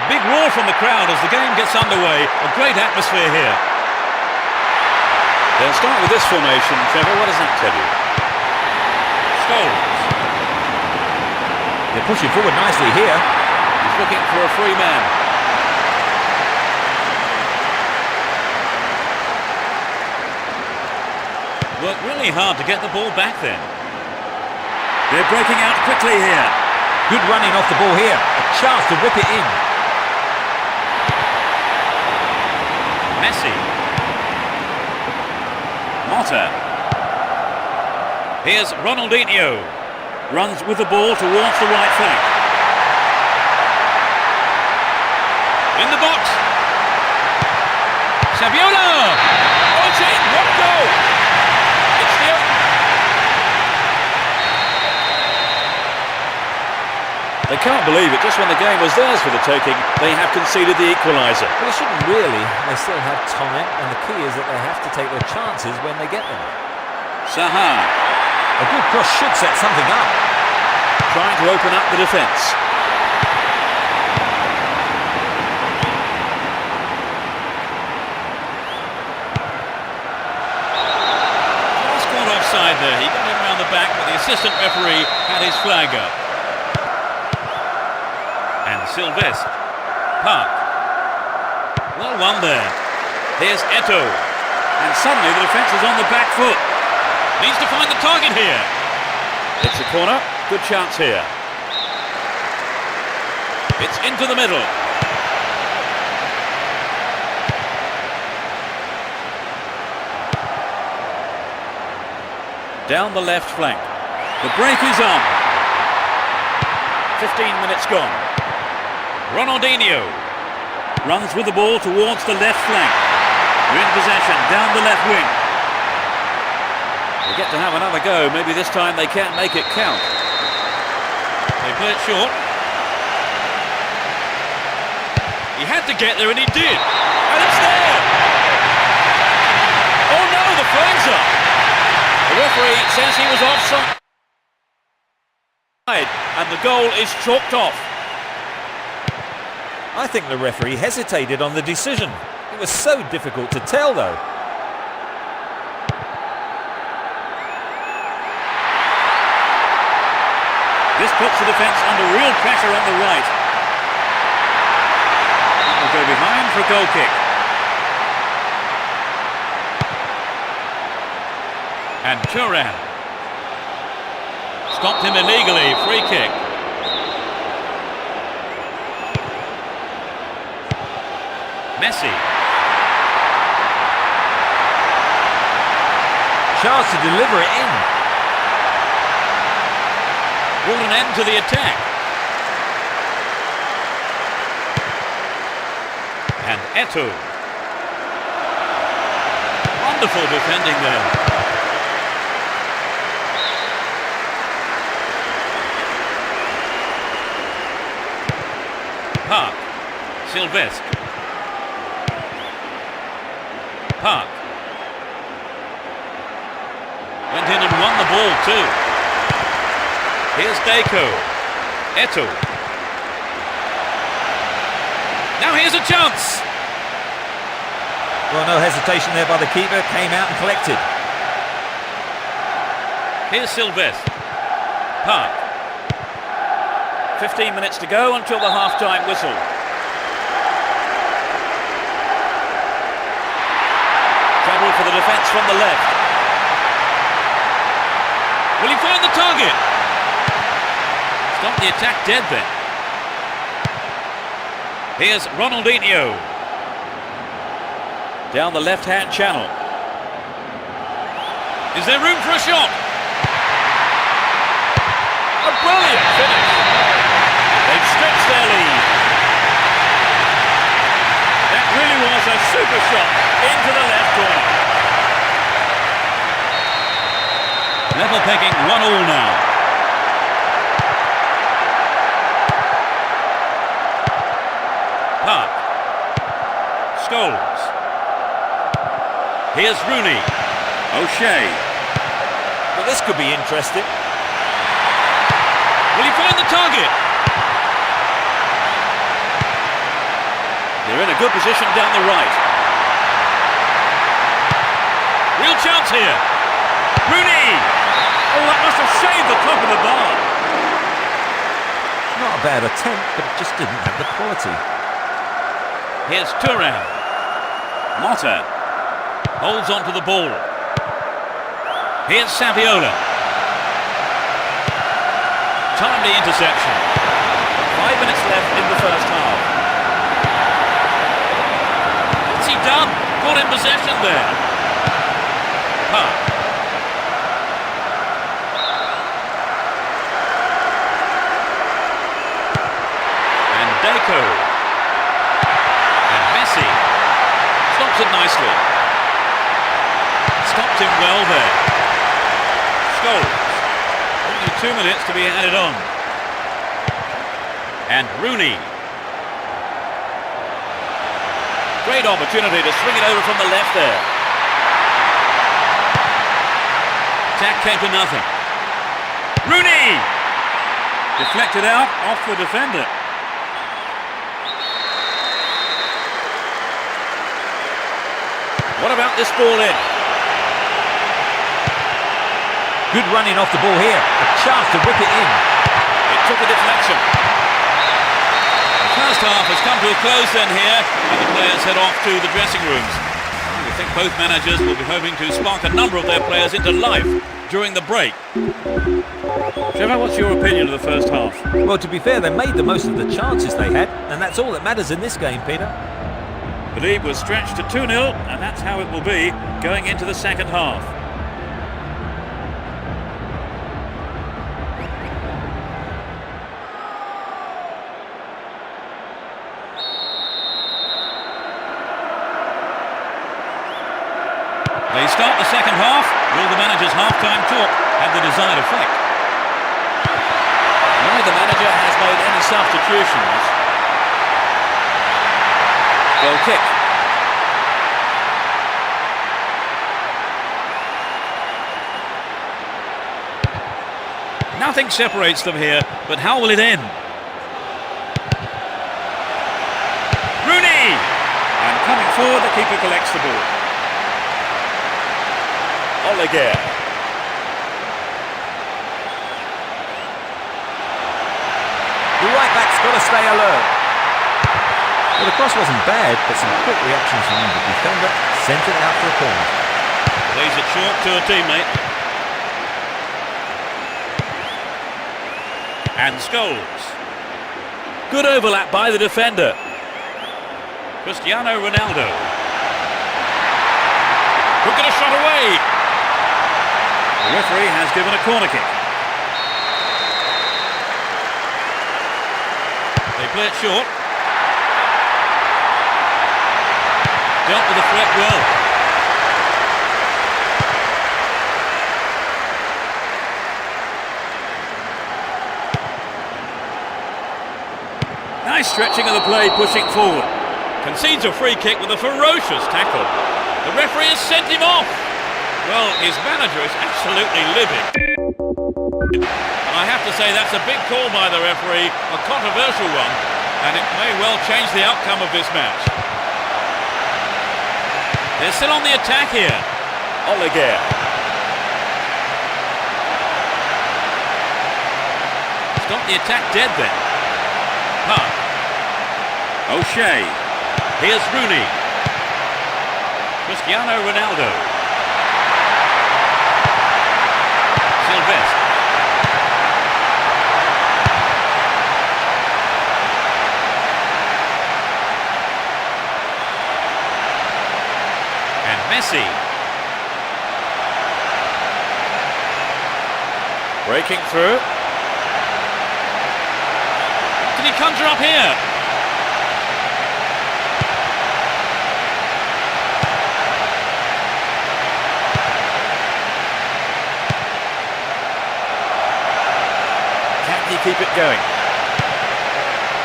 Big roar from the crowd as the game gets underway. A great atmosphere here. They'll start with this formation. Trevor, what does that tell you? Scholes. They're pushing forward nicely here. He's looking for a free man. Worked really hard to get the ball back then. They're breaking out quickly here. Good running off the ball here. A chance to whip it in. Messi. Motta. Here's Ronaldinho. Runs with the ball towards the right flank. In the box. Saviola. Oh, it's in. What a goal. It's the They can't believe it. Just when the game was theirs for the taking, they have conceded the equaliser. Well, they shouldn't really. They still have time, and the key is that they have to take their chances when they get them. Saha. A good cross should set something up. Trying to open up the defence. Just caught offside there. He got him around the back, but the assistant referee had his flag up. And Sylvestre. Park. Well won there. Here's Eto'o. And suddenly the defence is on the back foot. Needs to find the target here. It's a corner. Good chance here. It's into the middle. Down the left flank. The break is on. 15 minutes gone. Ronaldinho runs with the ball towards the left flank. We're in possession, down the left wing. They get to have another go. Maybe this time they can't make it count. They play it short. He had to get there and he did. And it's there! Oh no, the flag's up! The referee says he was offside. And the goal is chalked off. I think the referee hesitated on the decision. It was so difficult to tell, though. This puts the defence under real pressure on the right. Will go behind for a goal kick. And Thuram stopped him illegally. Free kick. Messi. Chance to deliver it in. Brought an end to the attack. Eto'o. Wonderful defending there. Park. Sylvestre. Park. Went in and won the ball too. Here's Deco. Eto'o. Now here's a chance. Well, no hesitation there by the keeper. Came out and collected. Here's Sylvestre. Park. 15 minutes to go until the half-time whistle. Trouble for the defence from the left. Will he find the target? Stop the attack dead then. Here's Ronaldinho. Down the left-hand channel. Is there room for a shot? A brilliant finish. They've stretched their lead. That really was a super shot into the left corner. Level pegging 1-1 now. Park. Scholes. Here's Rooney. O'Shea. Well, this could be interesting. Will he find the target? They're in a good position down the right. Real chance here. Rooney! Oh, that must have shaved the top of the bar. Not a bad attempt, but it just didn't have the quality. Here's Thuram. Motta holds on to the ball. Here's Saviola. Timely interception. 5 minutes left in the first half. What's he done? Got in possession there. Park. And Deco. And Messi. Stops it nicely. Stopped him well there. Scholes. Only 2 minutes to be added on. And Rooney. Great opportunity to swing it over from the left there. Attack came to nothing. Rooney! Deflected out off the defender. What about this ball in? Good running off the ball here. A chance to whip it in. It took a deflection. The first half has come to a close then here, and the players head off to the dressing rooms. I think both managers will be hoping to spark a number of their players into life during the break. Trevor, what's your opinion of the first half? Well, to be fair, they made the most of the chances they had, and that's all that matters in this game, Peter. The lead was stretched to 2-0, and that's how it will be going into the second half. They start the second half. Will the manager's half-time talk have the desired effect? Neither manager has made any substitutions. Goal kick. Nothing separates them here, but how will it end? Rooney! And coming forward, the keeper collects the ball. Oliger. The right back's got to stay alert. Well, the cross wasn't bad, but some quick reactions from the defender sent it out for a corner. Plays it short to a teammate. And Scholes. Good overlap by the defender. Cristiano Ronaldo. Could get a shot away. The referee has given a corner kick. They play it short. Dealt with the threat well. Nice stretching of the play, pushing forward. Concedes a free kick with a ferocious tackle. The referee has sent him off. Well, his manager is absolutely livid. And I have to say that's a big call by the referee, a controversial one, and it may well change the outcome of this match. They're still on the attack here. Oliger. Stop the attack dead then. Park. O'Shea. Here's Rooney. Cristiano Ronaldo. Sylvestre. And Messi. Breaking through. Can he conjure up here? Can he keep it going?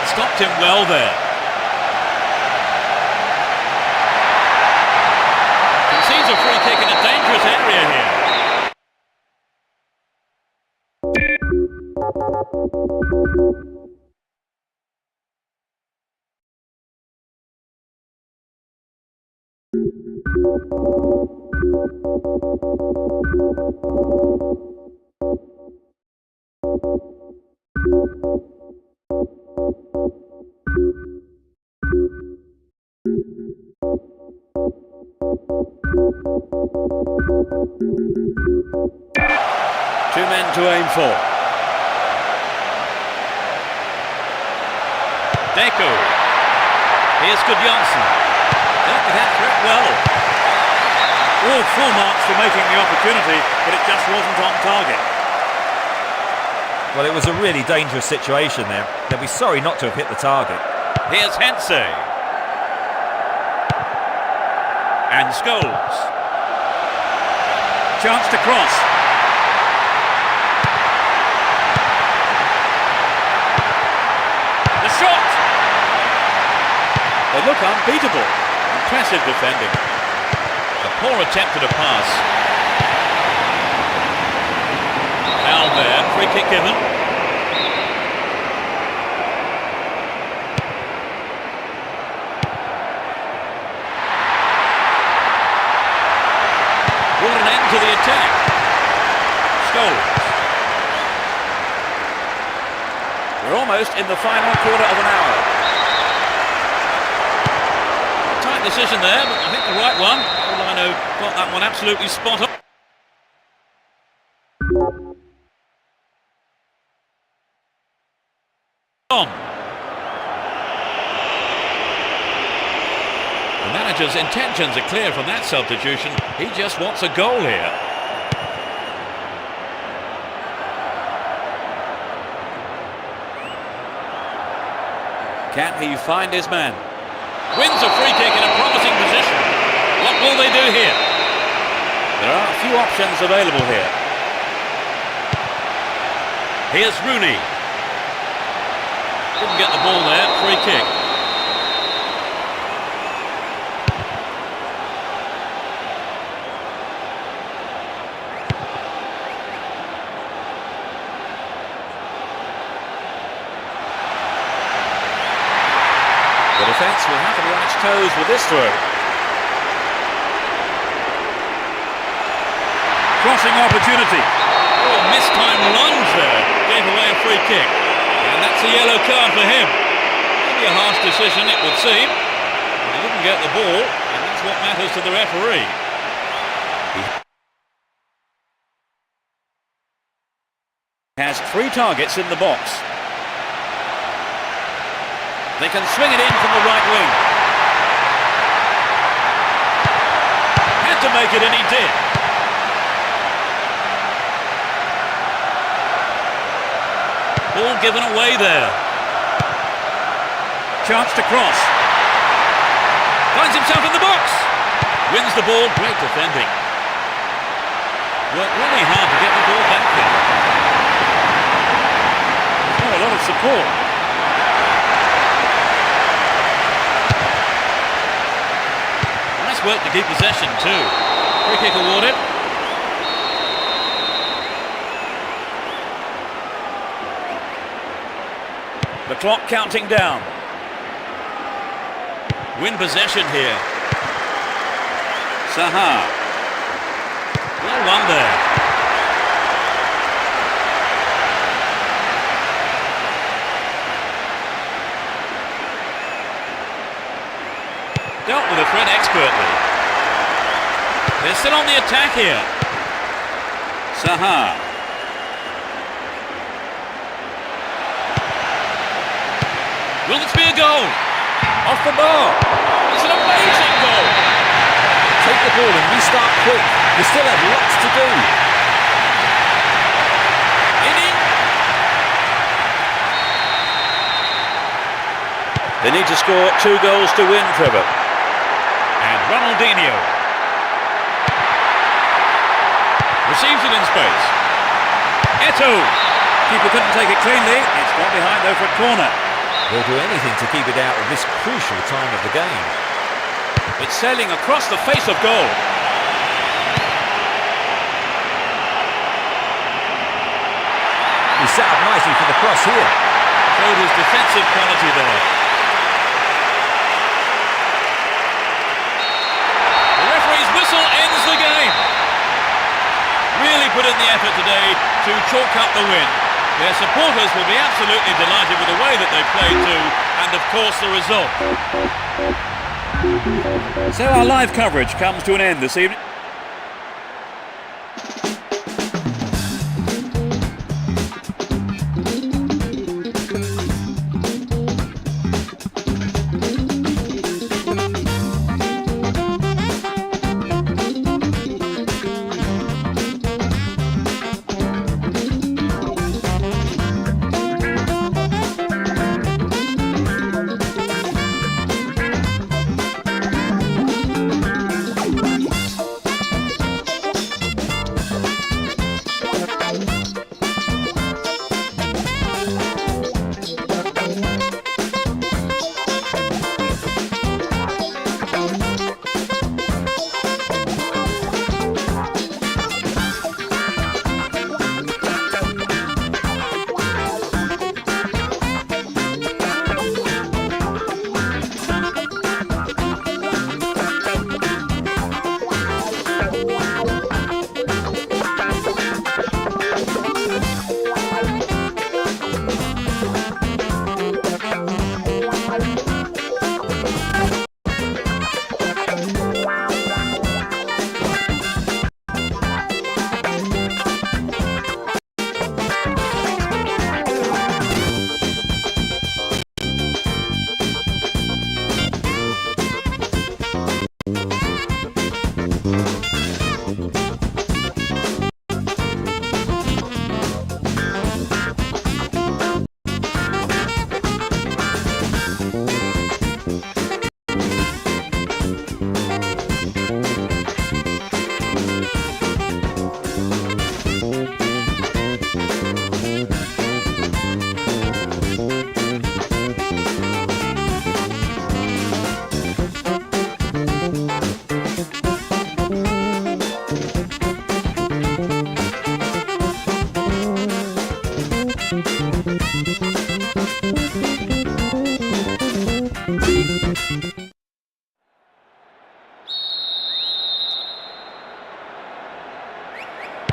Stopped him well there. Concedes a free kick in a dangerous area here. Two men to aim for. Deco. Here's Gudjonsson. Dealt with that threat well. All full marks for making the opportunity, but it just wasn't on target. Well, it was a really dangerous situation there. They'll be sorry not to have hit the target. Here's Hense. And Scholes. Chance to cross. The shot! They look unbeatable. Impressive defending. A poor attempt at a pass. Foul there, free kick given. Brought an end to the attack. Scholes. We're almost in the final quarter of an hour. Tight decision there, but I think the right one. Lino got that one absolutely spot on. The manager's intentions are clear from that substitution. He just wants a goal here. Can he find his man? Wins a free kick in a promising position. What will they do here? There are a few options available here. Here's Rooney. Didn't get the ball there, free kick. The defence will have to be on its toes with this throw. Crossing opportunity. Oh, mistimed lunge there. Gave away a free kick. And that's a yellow card for him. Maybe a harsh decision, it would seem. But he didn't get the ball, and that's what matters to the referee. He has 3 targets in the box. They can swing it in from the right wing. Had to make it, and he did. Ball given away there. Chance to cross. Finds himself in the box. Wins the ball. Great defending. Worked really hard to get the ball back there. Oh, a lot of support. Nice work to keep possession too. Free kick awarded. The clock counting down. Win possession here. Saha. Well won there. Dealt with the threat expertly. They're still on the attack here. Saha. Will this be a goal? Off the bar. It's an amazing goal. Take the ball and restart quick. You still have lots to do. Inning. They need to score 2 goals to win, Trevor. And Ronaldinho. Receives it in space. Eto'o. Keeper couldn't take it cleanly. It's gone behind though for a corner. They'll do anything to keep it out at this crucial time of the game. It's sailing across the face of goal. He set up nicely for the cross here. Showed his defensive quality there. The referee's whistle ends the game. Really put in the effort today to chalk up the win. Their supporters will be absolutely delighted with the way that they played too, and of course the result. So our live coverage comes to an end this evening.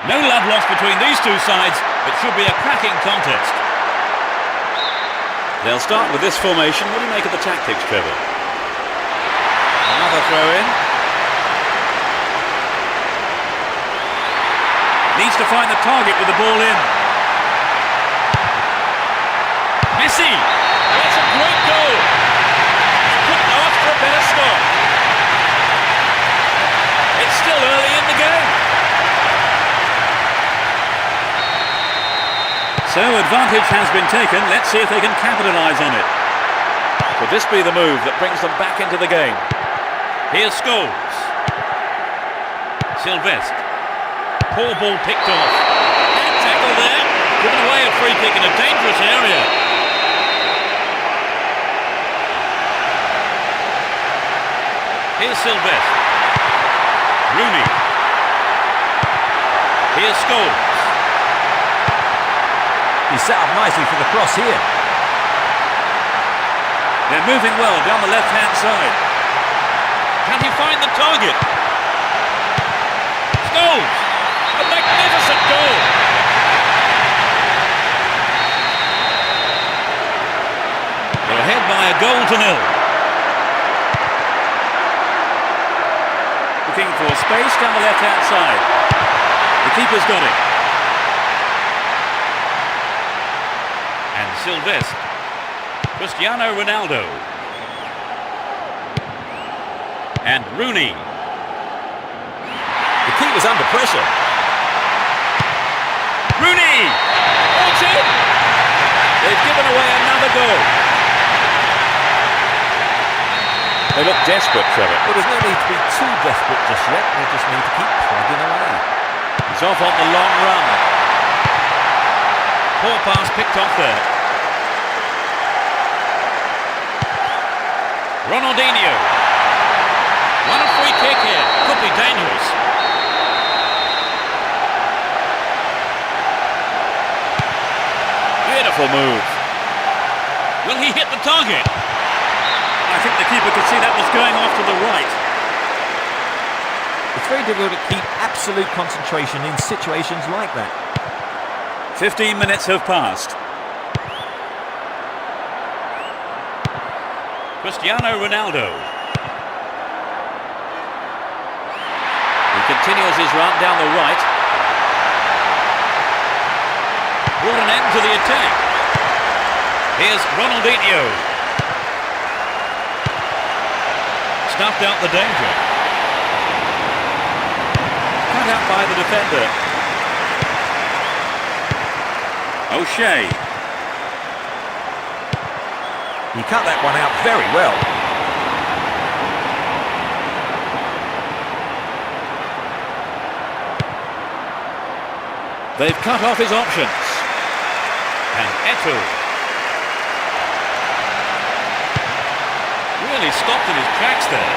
No love lost between these two sides. It should be a cracking contest. They'll start with this formation. What do you make of the tactics, Trevor? Another throw in. Needs to find the target with the ball in. Messi! That's a great goal! Couldn't ask for a better start. It's still early in the game. So advantage has been taken. Let's see if they can capitalise on it. Could this be the move that brings them back into the game? Here's Scholes. Sylvestre. Poor ball picked off. And tackle there. Given away a free kick in a dangerous area. Here's Sylvestre. Rooney. Here's Scholes. He's set up nicely for the cross here. They're moving well down the left-hand side. Can he find the target? Scholes! A magnificent goal! They're ahead by a goal to nil. Looking for space down the left-hand side. The keeper's got it. And Sylvestre. Cristiano Ronaldo. And Rooney. The keeper's under pressure. Rooney! Oh, it's in! They've given away another goal. They look desperate, Trevor. Well, there's no need to be too desperate just yet. They just need to keep plugging away. He's off on the long run. Poor pass picked off there. Ronaldinho. Won a free kick here. Could be dangerous. Beautiful move. Will he hit the target? I think the keeper could see that was going off to the right. It's very difficult to keep absolute concentration in situations like that. 15 minutes have passed. Cristiano Ronaldo. He continues his run down the right. Brought an end to the attack. Here's Ronaldinho. Snuffed out the danger. Cut out by the defender. O'Shea. He cut that one out very well. They've cut off his options. And Eto'o. Really stopped in his tracks there.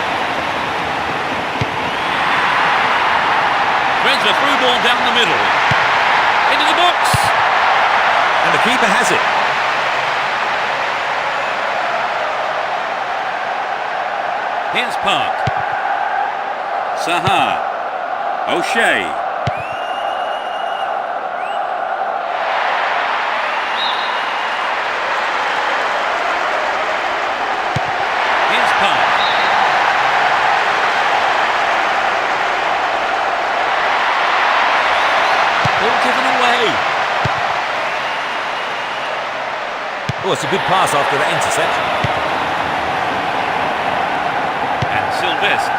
Threads a through ball down the middle. Into the box. And the keeper has it. Here's Park. Saha. O'Shea. Here's Park. Ball given away. Oh, it's a good pass after that interception. And Sylvestre.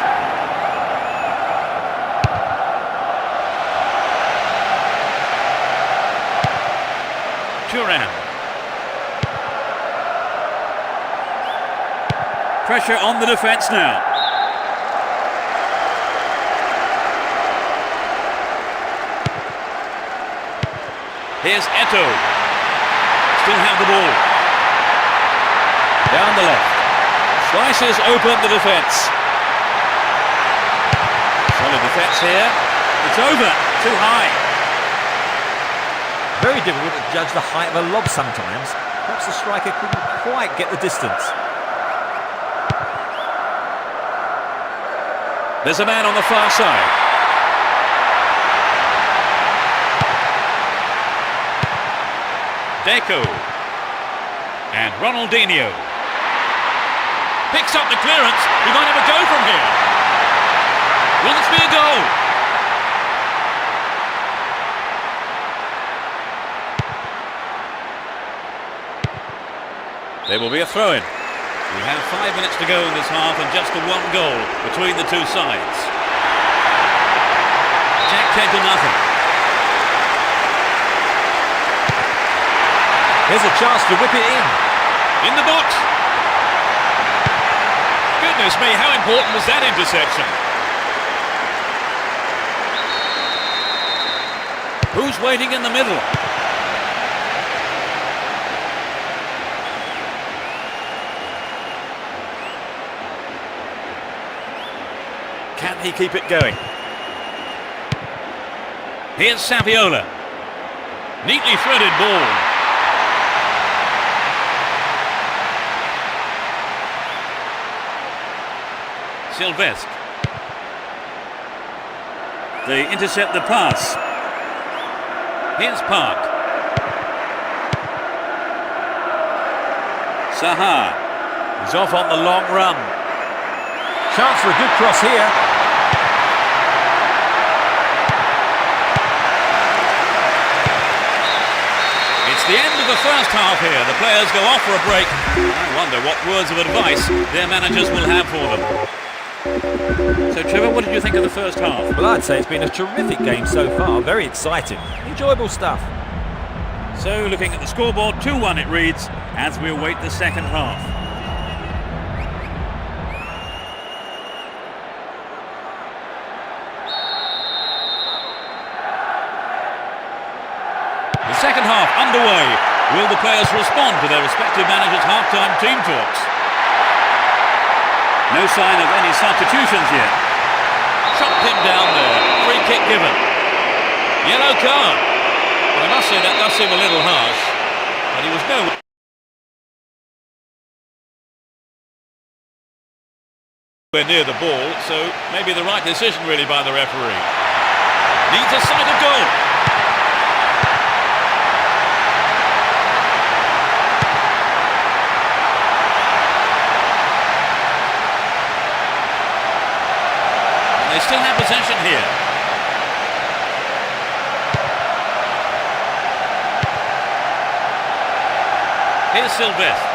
Turan. Pressure on the defence now. Here's Eto'o. Still have the ball. Down the left. Slices open the defence. Solid defence here. It's over. Too high. Very difficult to judge the height of a lob sometimes. Perhaps the striker couldn't quite get the distance. There's a man on the far side. Deco. And Ronaldinho. Picks up the clearance. He might have a go from here. Will this be a goal? There will be a throw-in. We have 5 minutes to go in this half and just the one goal between the two sides. Jack 10 to nothing. Here's a chance to whip it in. In the box. Good Goodness me, how important was that interception? Who's waiting in the middle? Can he keep it going? Here's Saviola. Neatly threaded ball. Sylvestre. They intercept the pass. Here's Park. Saha. He's off on the long run. Chance for a good cross here. It's the end of the first half here. The players go off for a break. I wonder what words of advice their managers will have for them. So, Trevor, what did you think of the first half? Well, I'd say it's been a terrific game so far. Very exciting. Enjoyable stuff. So, looking at the scoreboard, 2-1 it reads, as we await the second half. The second half underway. Will the players respond to their respective managers' half-time team talks? No sign of any substitutions yet. Chopped him down there. Free kick given. Yellow card. Well, I must say that does seem a little harsh. But he was nowhere near the ball, so maybe the right decision really by the referee. Needs a sight of goal. They still have possession here. Here's Sylvestre.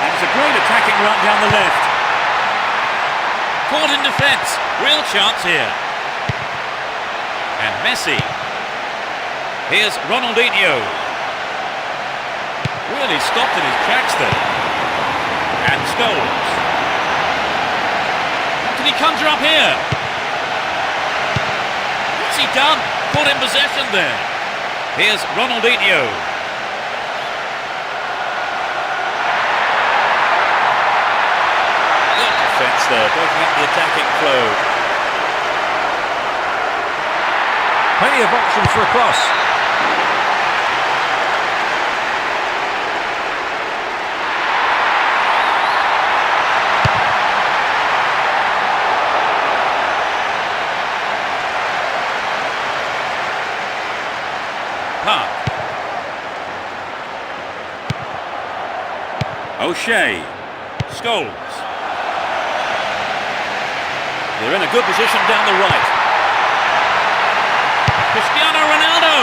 And it's a great attacking run down the left. Caught in defence. Real chance here. And Messi. Here's Ronaldinho. Really stopped in his tracks there. And Scholes. What did he conjure up here? What's he done? Caught in possession there. Here's Ronaldinho. Good defence there, breaking up the attacking flow. Plenty of options for a cross. Park. O'Shea. Scholes. They're in a good position down the right. Cristiano Ronaldo.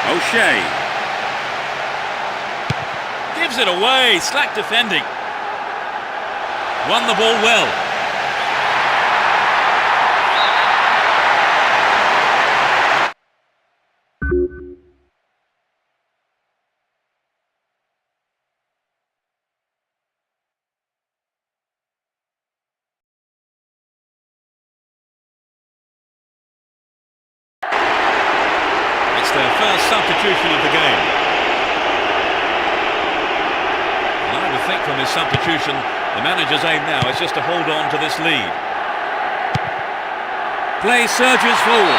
O'Shea. Gives it away. Slack defending. Won the ball well. Their first substitution of the game. And I would think from his substitution, the manager's aim now is just to hold on to this lead. Play surges forward.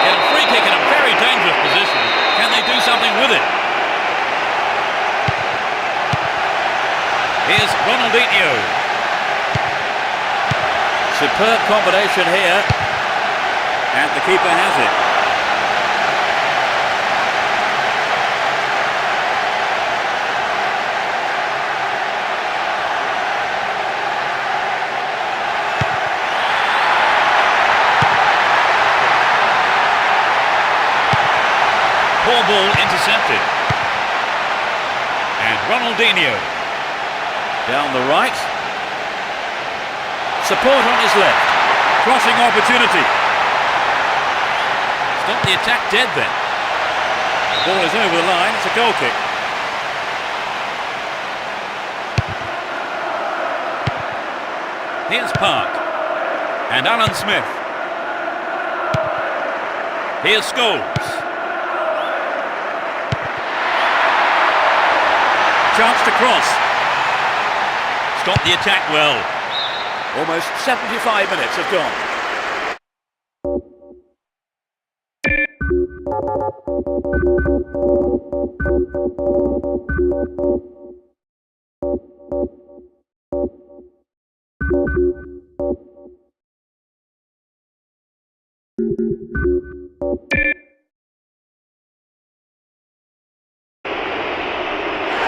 Get a free kick in a very dangerous position. Can they do something with it? Here's Ronaldinho. Superb combination here. And the keeper has it. Poor ball intercepted. And Ronaldinho. Down the right. Support on his left. Crossing opportunity. Stop the attack dead then. The ball is over the line, it's a goal kick. Here's Park. And Alan Smith. Here's Scholes. Chance to cross. Stop the attack well. Almost 75 minutes have gone.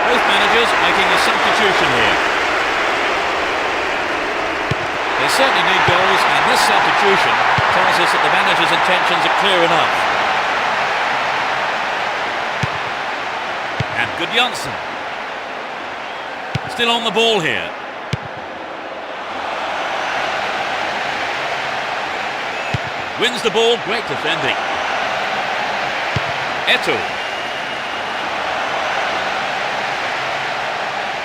Both managers making a substitution here. They certainly need goals, and this substitution tells us that the manager's intentions are clear enough. And good Janssen. Still on the ball here. Wins the ball, great defending. Eto'o.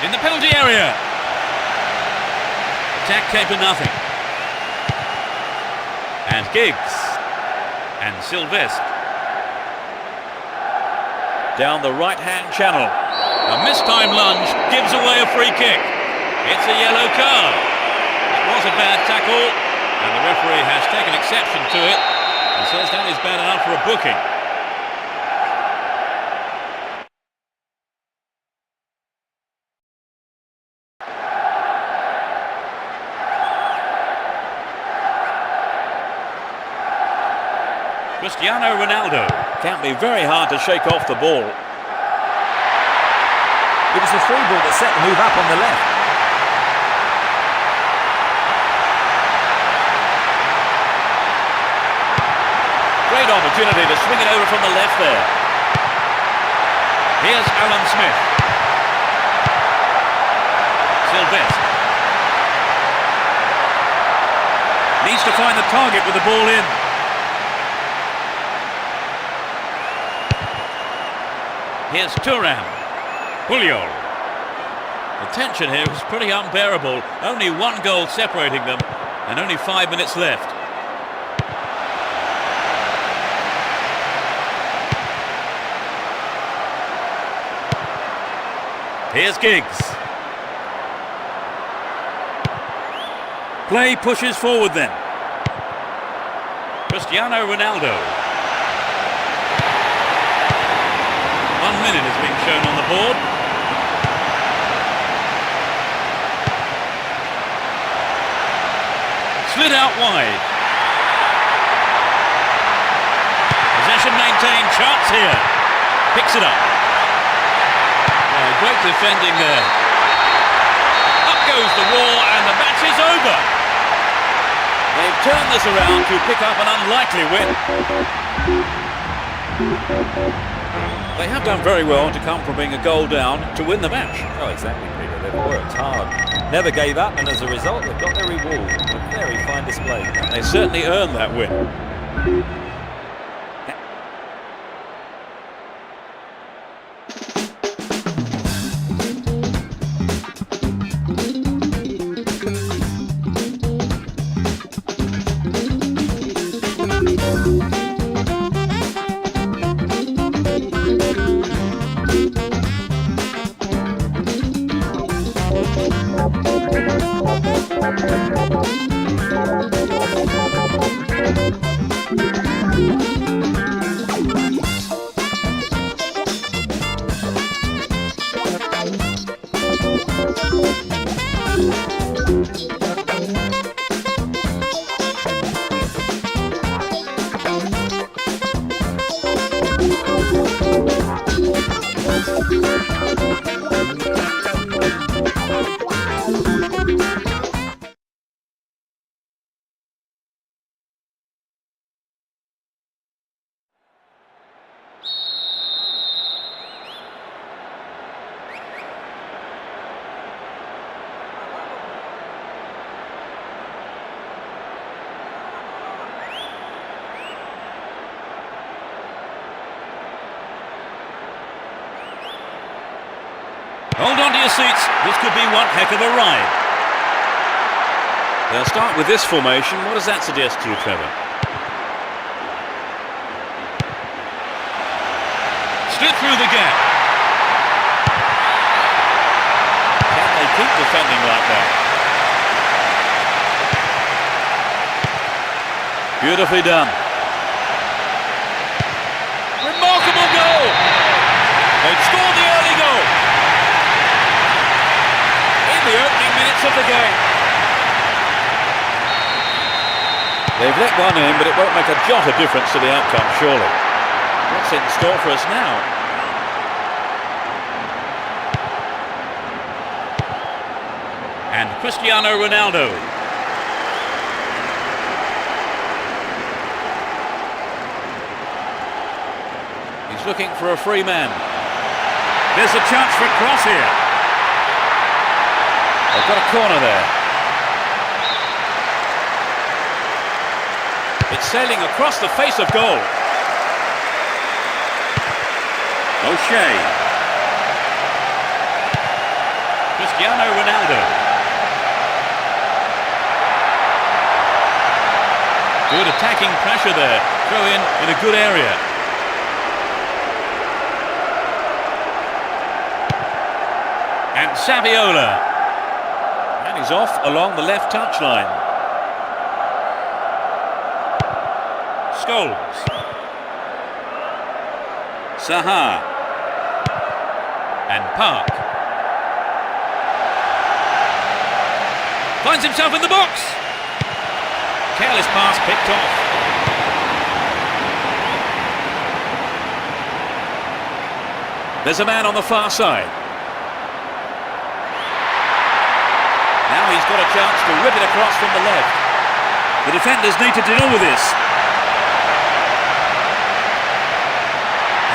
In the penalty area. Attack came to nothing. And Giggs. And Sylvestre. Down the right-hand channel. A mistimed lunge gives away a free kick. It's a yellow card. It was a bad tackle, and the referee has taken exception to it and says that is bad enough for a booking. Cristiano Ronaldo. Can't be very hard to shake off the ball. It was the through ball that set the move up on the left. Great opportunity to swing it over from the left there. Here's Alan Smith. Sylvestre. Needs to find the target with the ball in. Here's Thuram. Julio. The tension here was pretty unbearable. Only one goal separating them and only 5 minutes left. Here's Giggs. Play pushes forward then. Cristiano Ronaldo. 1 minute is being shown on the board. Slid out wide. Possession maintained, chance here. Picks it up. Oh, great defending there. Up goes the wall and the match is over. They've turned this around to pick up an unlikely win. They have done very well to come from being a goal down to win the match. Oh, exactly, Peter. They've worked hard, never gave up, and as a result, they've got their reward. A very fine display. They certainly earned that win. to your seats. This could be one heck of a ride. They'll start with this formation. What does that suggest to you, Trevor? Slid through the gap. Can they keep defending like that? Beautifully done. Remarkable goal. They've scored the early goal in the opening minutes of the game. They've let one in, but it won't make a jot of difference to the outcome, surely. What's in store for us now? And Cristiano Ronaldo. He's looking for a free man. There's a chance for a cross here. They've got a corner there. It's sailing across the face of goal. O'Shea. Cristiano Ronaldo. Good attacking pressure there. Throw in a good area. And Saviola. And he's off along the left touchline. Scholes. Saha. And Park. Finds himself in the box. Careless pass picked off. There's a man on the far side. Now he's got a chance to rip it across from the left. The defenders need to deal with this.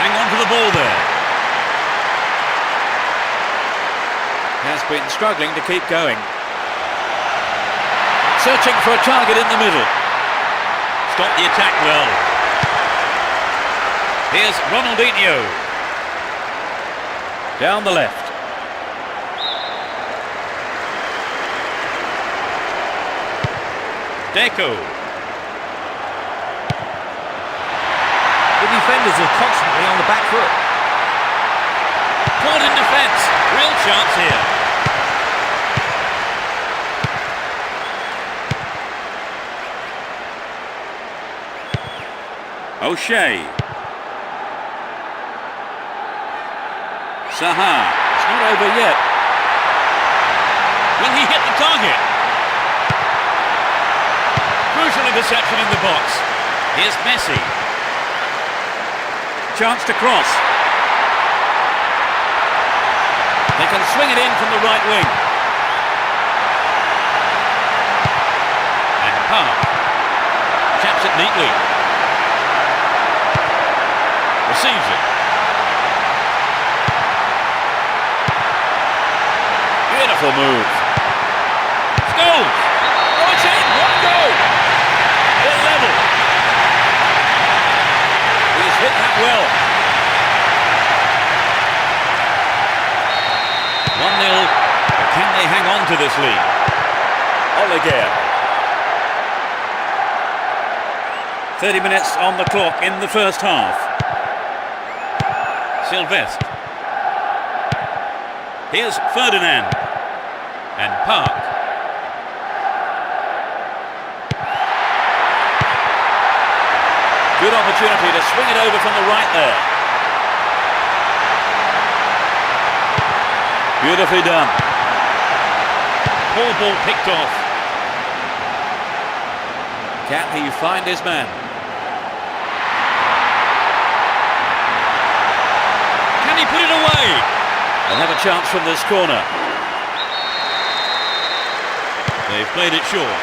Hang on to the ball there. Has been struggling to keep going. Searching for a target in the middle. Stop the attack well. Here's Ronaldinho. Down the left. Deco. The defenders are constantly on the back foot. Caught in defence. Real chance here. O'Shea. Saha. It's not over yet. Will he hit the target? Crucial interception in the box. Here's Messi. Chance to cross. They can swing it in from the right wing. And Park. Chaps it neatly. Receives it. Beautiful move. Scholes. Oh, it's in. One goal. They're level. He's hit that well. 1-0. Can they hang on to this lead? Olivier. 30 minutes on the clock in the first half. Sylvestre. Here's Ferdinand. And Park. Good opportunity to swing it over from the right there. Beautifully done. Poor ball picked off. Can he find his man? Can he put it away? They'll have a chance from this corner. They've played it short.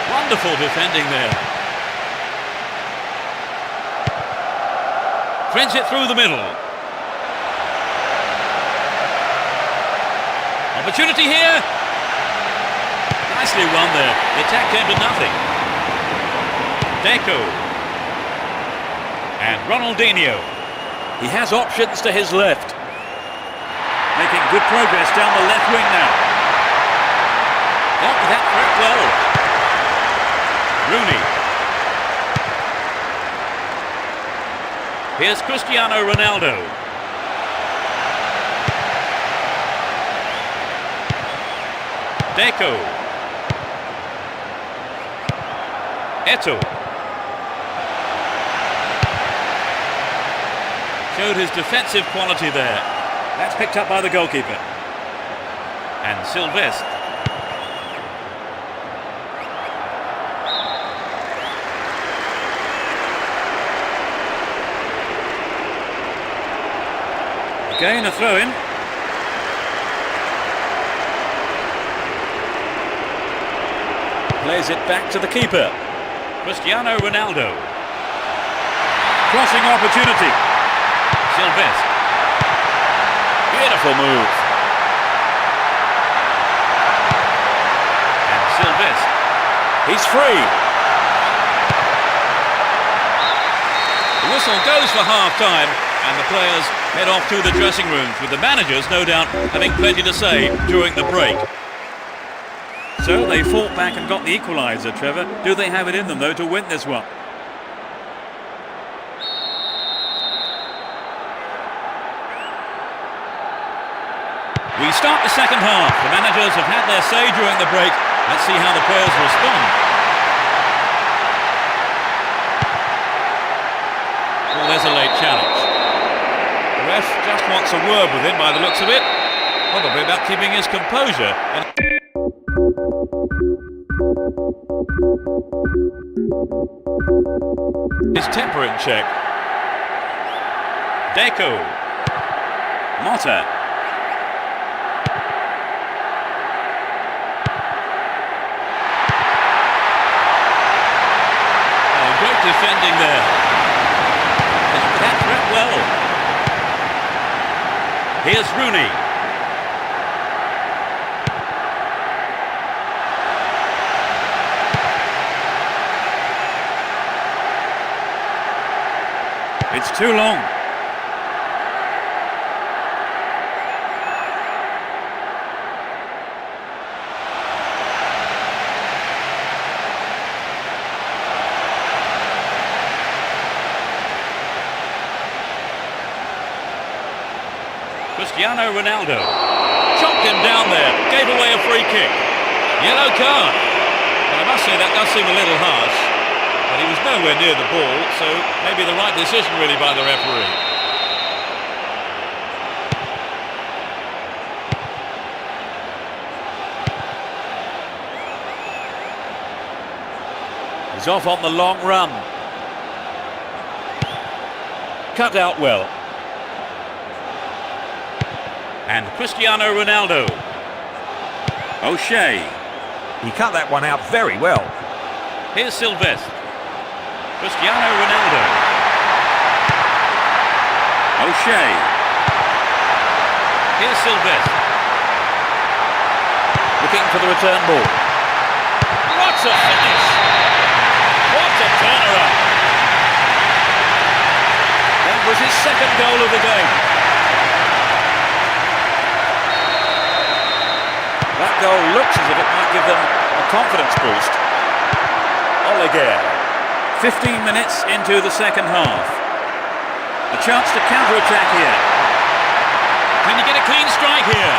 Wonderful defending there. Threads it through the middle. Opportunity here. Nicely run there. The attack came to nothing. Deco. And Ronaldinho. He has options to his left. Making good progress down the left wing now. Dealt with that threat well. Rooney. Here's Cristiano Ronaldo. Deco. Eto'o. Showed his defensive quality there. That's picked up by the goalkeeper. And Sylvestre. Again a throw-in. Plays it back to the keeper. Cristiano Ronaldo. Crossing opportunity. Sylvestre. Beautiful move. And Sylvestre. He's free. The whistle goes for half-time, and the players head off to the dressing rooms, with the managers, no doubt, having plenty to say during the break. So they fought back and got the equaliser, Trevor. Do they have it in them, though, to win this one? We start the second half. The managers have had their say during the break. Let's see how the players respond. Well, there's a late challenge. The ref just wants a word with him by the looks of it. Probably about keeping his composure. And his temper in check. Deco. Motta. Oh, great defending there. That threat well. Here's Rooney. It's too long. Cristiano Ronaldo chopped him down there, gave away a free kick. Yellow card. Well, I must say that does seem a little harsh. But he was nowhere near the ball, so maybe the right decision really by the referee. He's off on the long run. Cut out well. And Cristiano Ronaldo. O'Shea. He cut that one out very well. Here's Sylvestre. Cristiano Ronaldo. O'Shea. Here's Sylvestre. Looking for the return ball. What a finish! What a turnaround! That was his second goal of the game. That goal looks as if it might give them a confidence boost. Alilohay. 15 minutes into the second half. A chance to counter-attack here. Can you get a clean strike here?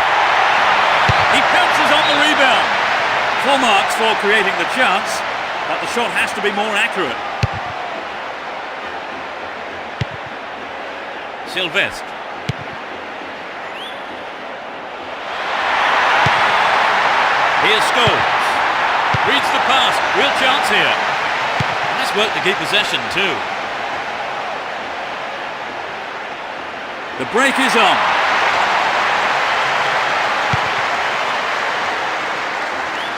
He pounces on the rebound. Full marks for creating the chance, but the shot has to be more accurate. Sylvestre. Here's Scholes. Reads the pass. Real chance here. Nice work to keep possession too. The break is on.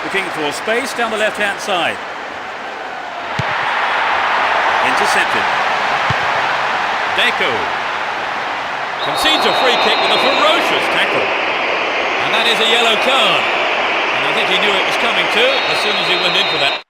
Looking for space down the left-hand side. Intercepted. Deco. Concedes a free kick with a ferocious tackle. And that is a yellow card. And I think he knew it was coming too, as soon as he went in for that.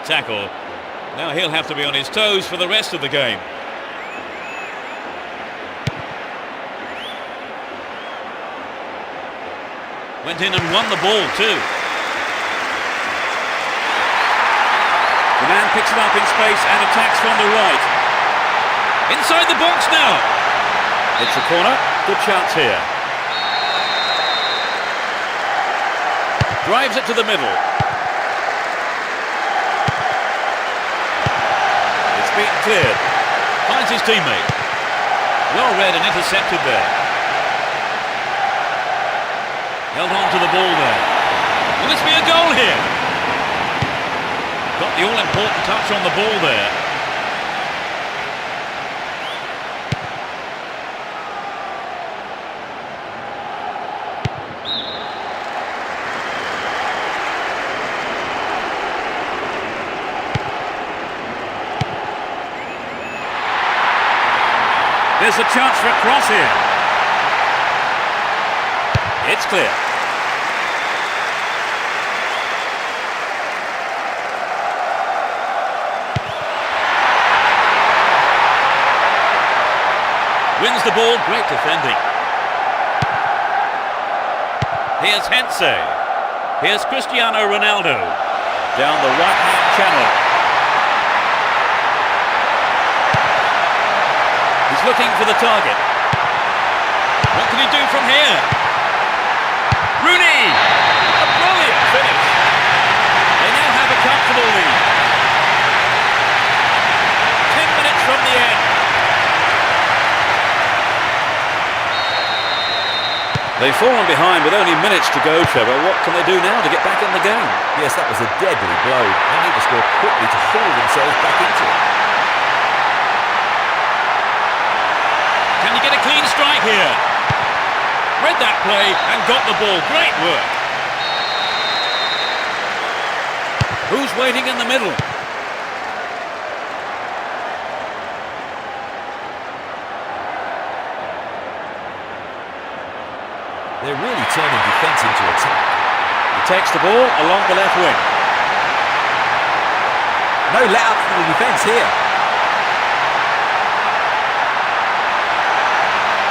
Tackle. Now he'll have to be on his toes for the rest of the game. Went in and won the ball too. The man picks it up in space and attacks from the right. Inside the box now. It's a corner. Good chance here. Drives it to the middle. It's been cleared. Finds his teammate. Well read and intercepted there. Held on to the ball there. Will this be a goal here? Got the all-important touch on the ball there. There's a chance for a cross here. It's clear. Wins the ball, great defending. Here's Hense. Here's Cristiano Ronaldo. Down the right-hand channel. He's looking for the target. What can he do from here? Rooney! A brilliant finish. They now have a comfortable lead. 10 minutes from the end. They've fallen behind with only minutes to go, Trevor. What can they do now to get back in the game? Yes, that was a deadly blow. They need to score quickly to haul themselves back into it. Can you get a clean strike here? Read that play and got the ball. Great work. Who's waiting in the middle? They're really turning defence into attack. He takes the ball along the left wing. No let-up from the defence here.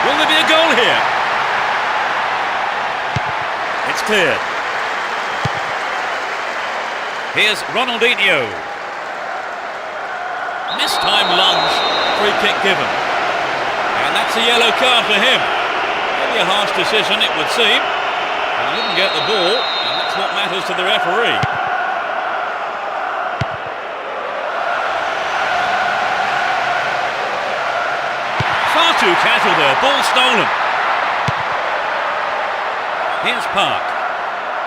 Will there be a goal here? It's cleared. Here's Ronaldinho. Missed-time lunge. Free kick given. And that's a yellow card for him. Maybe a harsh decision, it would seem. But he didn't get the ball, and that's what matters to the referee. Far too casual there, ball stolen. Here's Park.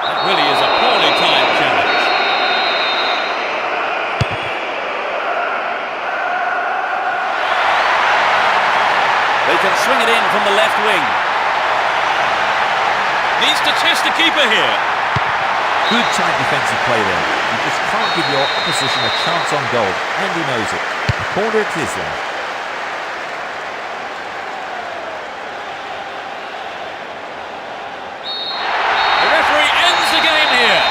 That really is a poorly timed challenge. They can swing it in from the left wing. Needs to test the keeper here. Good tight defensive play there. You just can't give your opposition a chance on goal, and he knows it. A corner it is then. The referee ends the game here.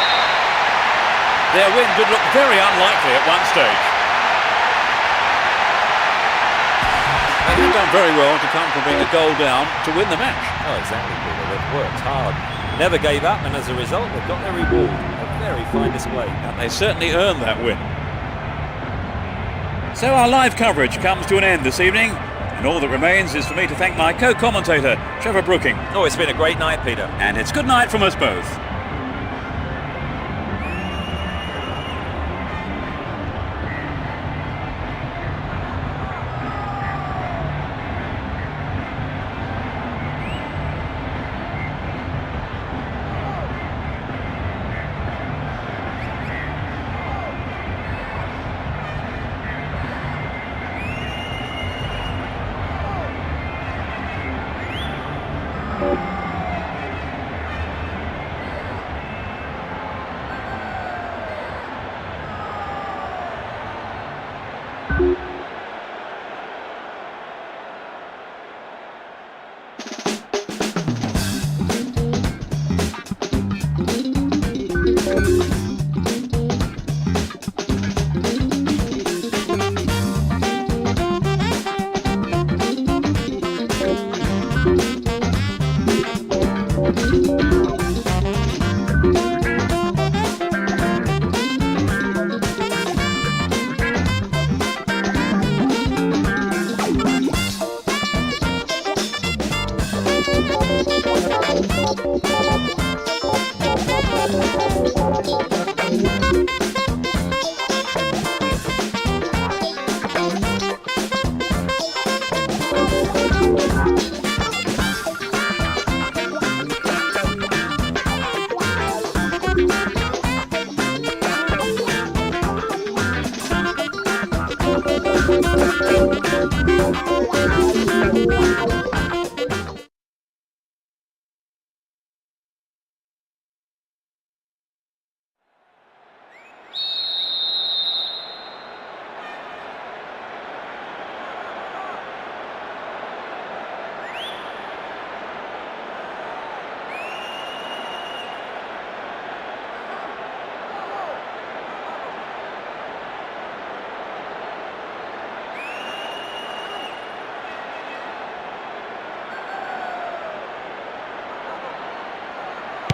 Their win did look very unlikely at one stage. They have done very well to come from being a goal down to win the match. Oh, exactly, Peter. They've worked hard, never gave up, and as a result, they've got their reward. A very fine display. And they certainly earned that win. So our live coverage comes to an end this evening, and all that remains is for me to thank my co-commentator, Trevor Brooking. Oh, it's been a great night, Peter. And it's good night from us both.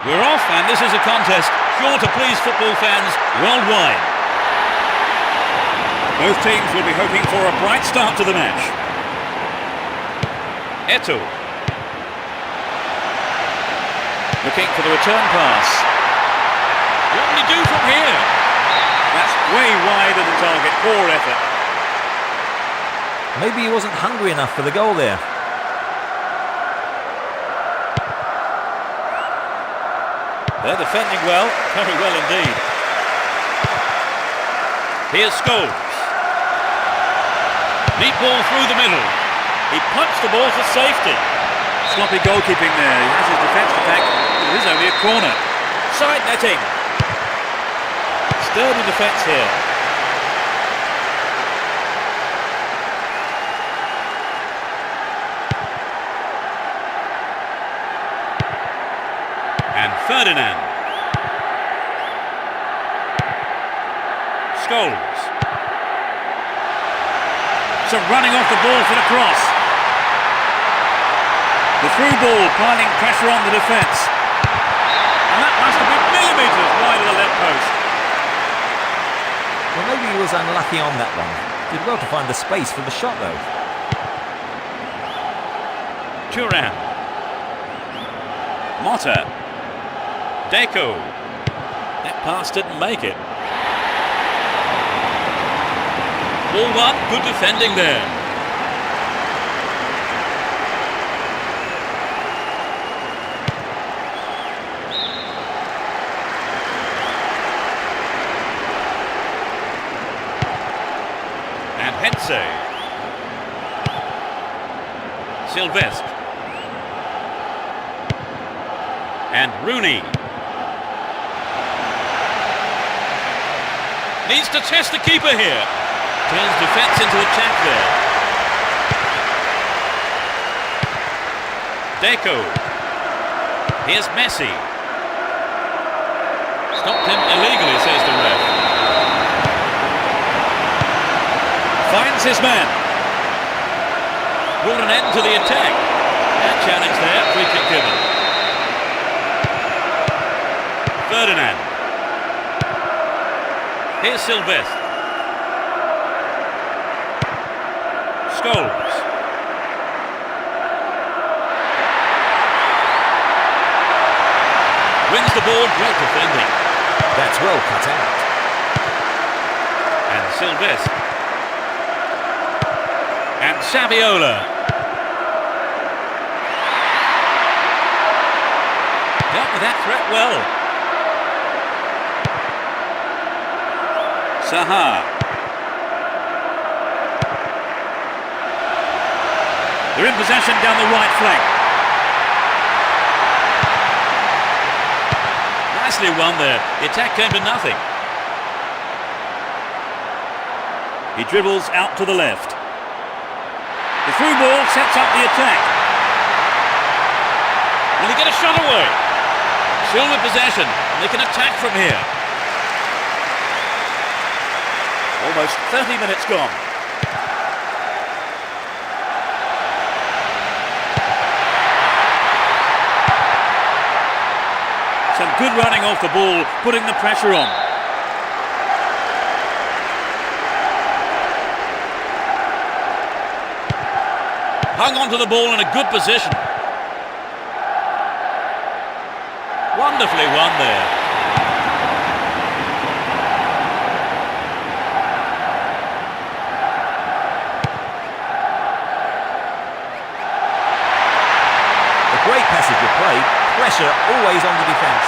We're off, and this is a contest sure to please football fans worldwide. Both teams will be hoping for a bright start to the match. Eto'o. Looking for the return pass. What can he do from here? That's way wide of the target. Poor effort. Maybe he wasn't hungry enough for the goal there. They're defending well, very well indeed. Here's Scholes. Neat ball through the middle. He punched the ball for safety. Sloppy goalkeeping there. He has his defence to back. It is only a corner. Side netting. Sturdy defence here. And Ferdinand. Scholes. So running off the ball for the cross. The through ball piling pressure on the defence. And that must have been millimetres wide of the left post. Well, maybe he was unlucky on that one. Did well to find the space for the shot, though. Turan. Motta. Deco. That pass didn't make it. Ball one, good defending there. And Hense. Sylvestre. And Rooney. Needs to test the keeper here. Turns defence into attack there. Deco. Here's Messi. Stopped him illegally, says the ref. Finds his man. Brought an end to the attack. And challenge there, free kick given. Ferdinand. Here's Sylvestre. Scholes. Wins the ball, great defending. That's well cut out. And Sylvestre. And Saviola. Dealt with that threat well. Saha. They're in possession down the right flank. Nicely won there. The attack came to nothing. He dribbles out to the left. The through ball sets up the attack. Will he get a shot away? Still with possession. They can attack from here. Almost 30 minutes gone. Some good running off the ball, putting the pressure on. Hung on to the ball in a good position. Wonderfully won there. A great passage of play. Pressure always on the defence.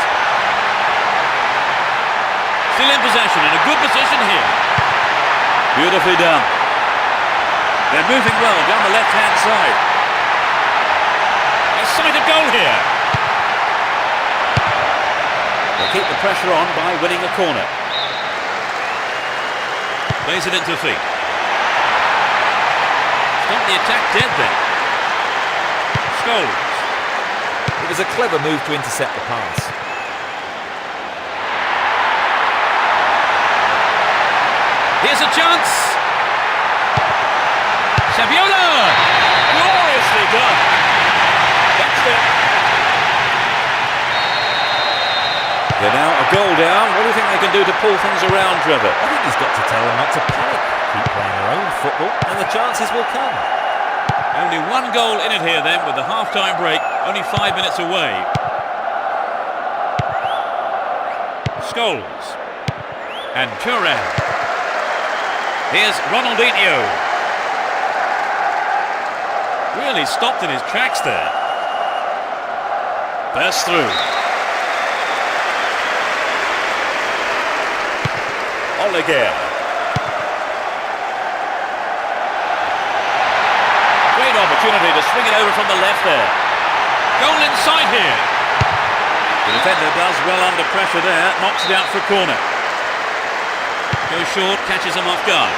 Still in possession, in a good position here. Beautifully done. They're moving well down the left-hand side. A sight of goal here. They keep the pressure on by winning a corner. Plays it into feet. Stop the attack dead then. Scholes. It was a clever move to intercept the pass. Here's a chance. Saviola! Gloriously done. That's it. They're now a goal down. What do you think they can do to pull things around, Trevor? I think he's got to tell them not to panic. Keep playing their own football and the chances will come. Only one goal in it here then with the half-time break, only 5 minutes away. Scholes. And Turan. Here's Ronaldinho. Really stopped in his tracks there. Burst through. Oleguer. Great opportunity to swing it over from the left there. Goal inside here. The defender does well under pressure there, knocks it out for a corner. Goes short, catches him off guard.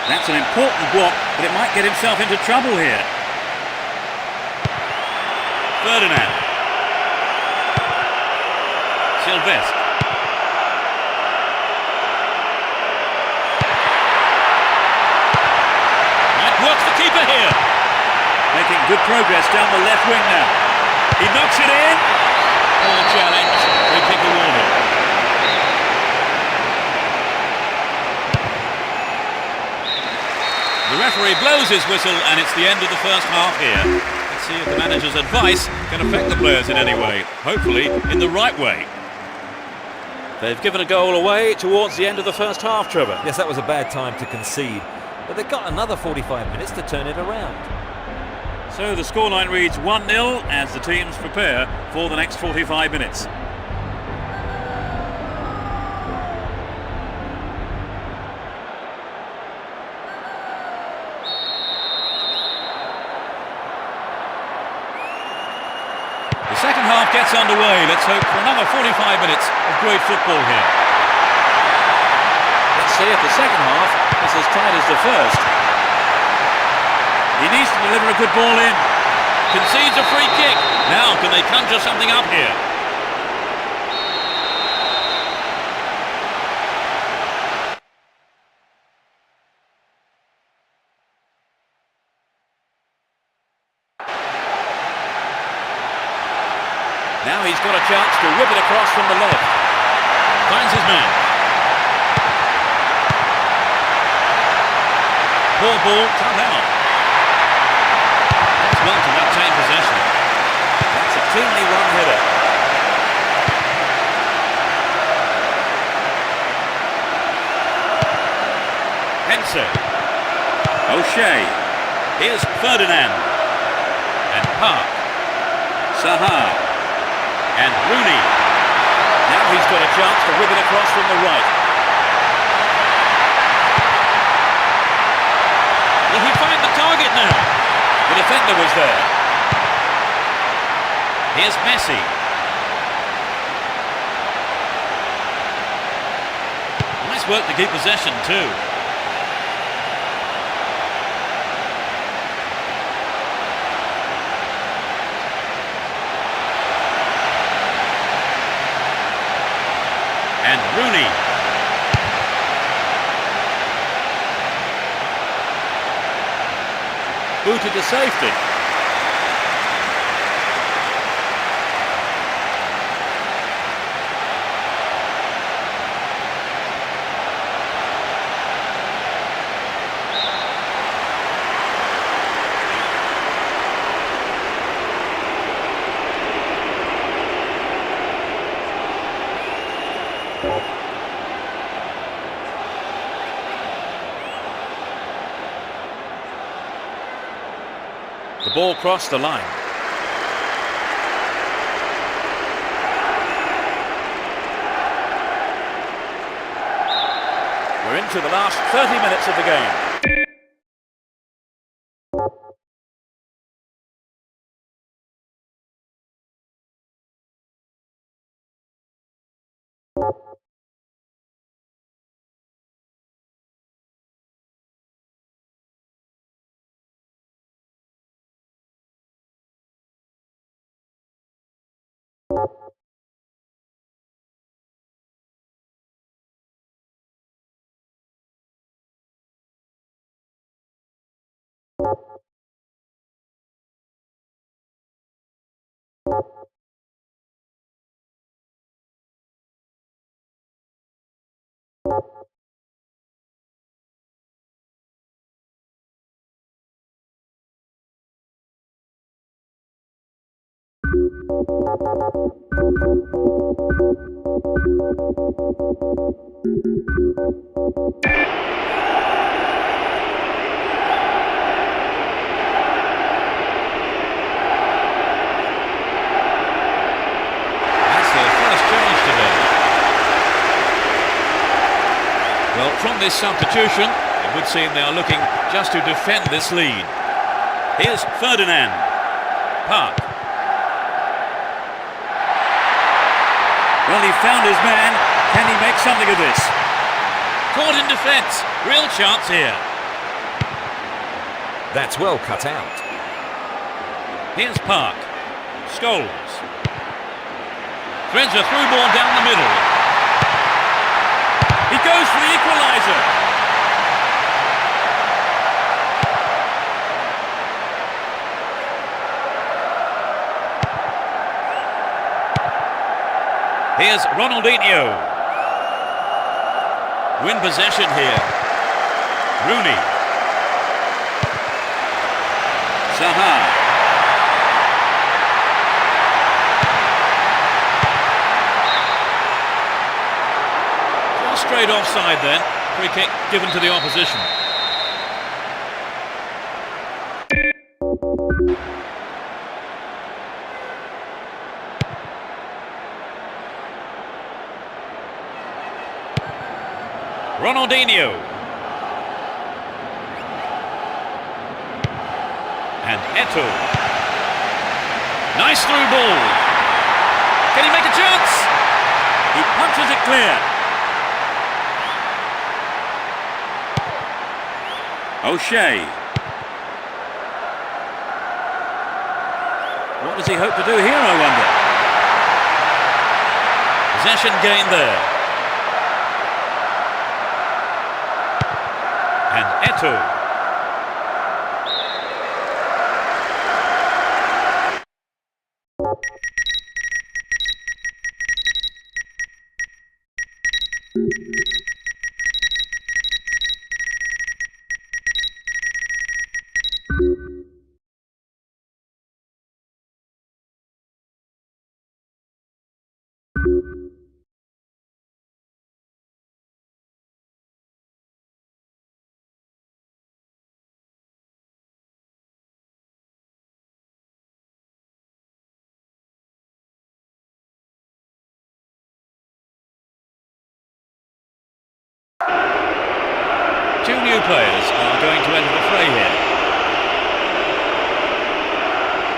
That's an important block, but it might get himself into trouble here. Ferdinand. Sylvestre. Works the keeper here. Making good progress down the left wing now. He knocks it in. Poor challenge. Free kick awarded. The referee blows his whistle and it's the end of the first half here. Let's see if the manager's advice can affect the players in any way. Hopefully in the right way. They've given a goal away towards the end of the first half, Trevor. Yes, that was a bad time to concede. But they've got another 45 minutes to turn it around. So the scoreline reads 1-0 as the teams prepare for the next 45 minutes. The second half gets underway. Let's hope for another 45 minutes of great football here. Let's see if the second half is as tight as the first. He needs to deliver a good ball in. Concedes a free kick. Now, can they conjure something up here? Now he's got a chance to whip it across from the left. Finds his man. Poor ball, cut out. That's well to maintain possession. That's a cleanly run header. Hense. O'Shea. Here's Ferdinand. And Park. Sahar. And Rooney. Now he's got a chance to whip it across from the right. Will he find the target now? The defender was there. Here's Messi. Nice work to keep possession too. And Rooney. Booted to safety. The ball crossed the line. We're into the last 30 minutes of the game. That's their first change today. Well, from this substitution, it would seem they are looking just to defend this lead. Here's Ferdinand. Park. Well, he found his man. Can he make something of this? Caught in defence. Real chance here. That's well cut out. Here's Park. Scholes. Threads a through ball down the middle. He goes for the equaliser. Here's Ronaldinho. Win possession here. Rooney. Zaha. Just straight offside then. Free kick given to the opposition. Ronaldinho. And Eto'o. Nice through ball. Can he make a chance? He punches it clear. O'Shea. What does he hope to do here, I wonder? Possession gained there. And Eto'o. Two new players are going to enter the fray here.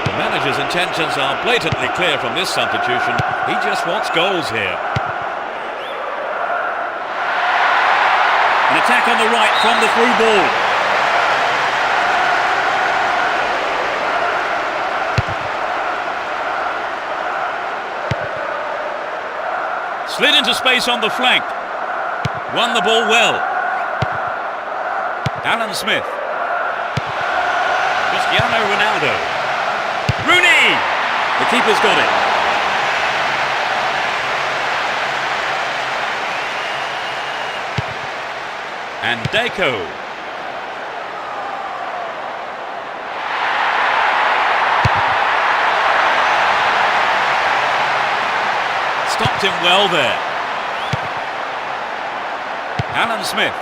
The manager's intentions are blatantly clear from this substitution. He just wants goals here. An attack on the right from the through ball. Slid into space on the flank. Won the ball well. Alan Smith. Cristiano Ronaldo. Rooney! The keeper's got it. And Deco. Stopped him well there. Alan Smith.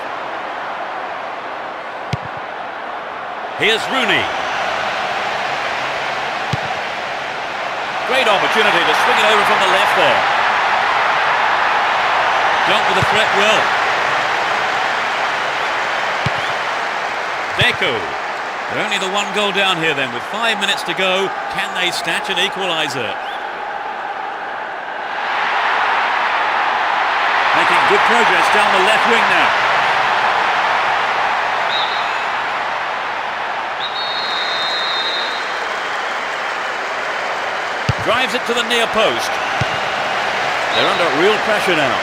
Here's Rooney. Great opportunity to swing it over from the left there. Dealt with the threat well. Deco. They're only the one goal down here then. With 5 minutes to go, can they snatch an equaliser? Making good progress down the left wing now. Drives it to the near post. They're under real pressure now.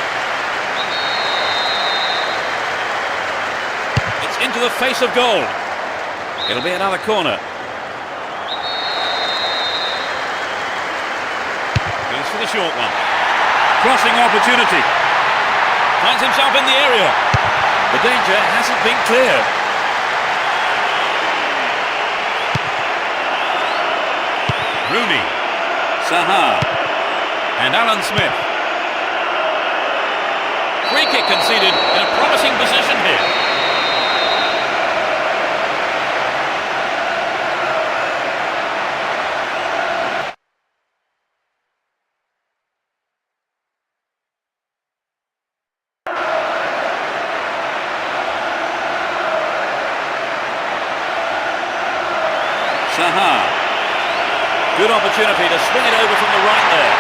It's into the face of goal. It'll be another corner. Goes for the short one. Crossing opportunity. Finds himself in the area. The danger hasn't been cleared. Rooney. Saha. And Alan Smith. Free kick conceded in a promising position here. Saha. Good opportunity to swing it over from the right there.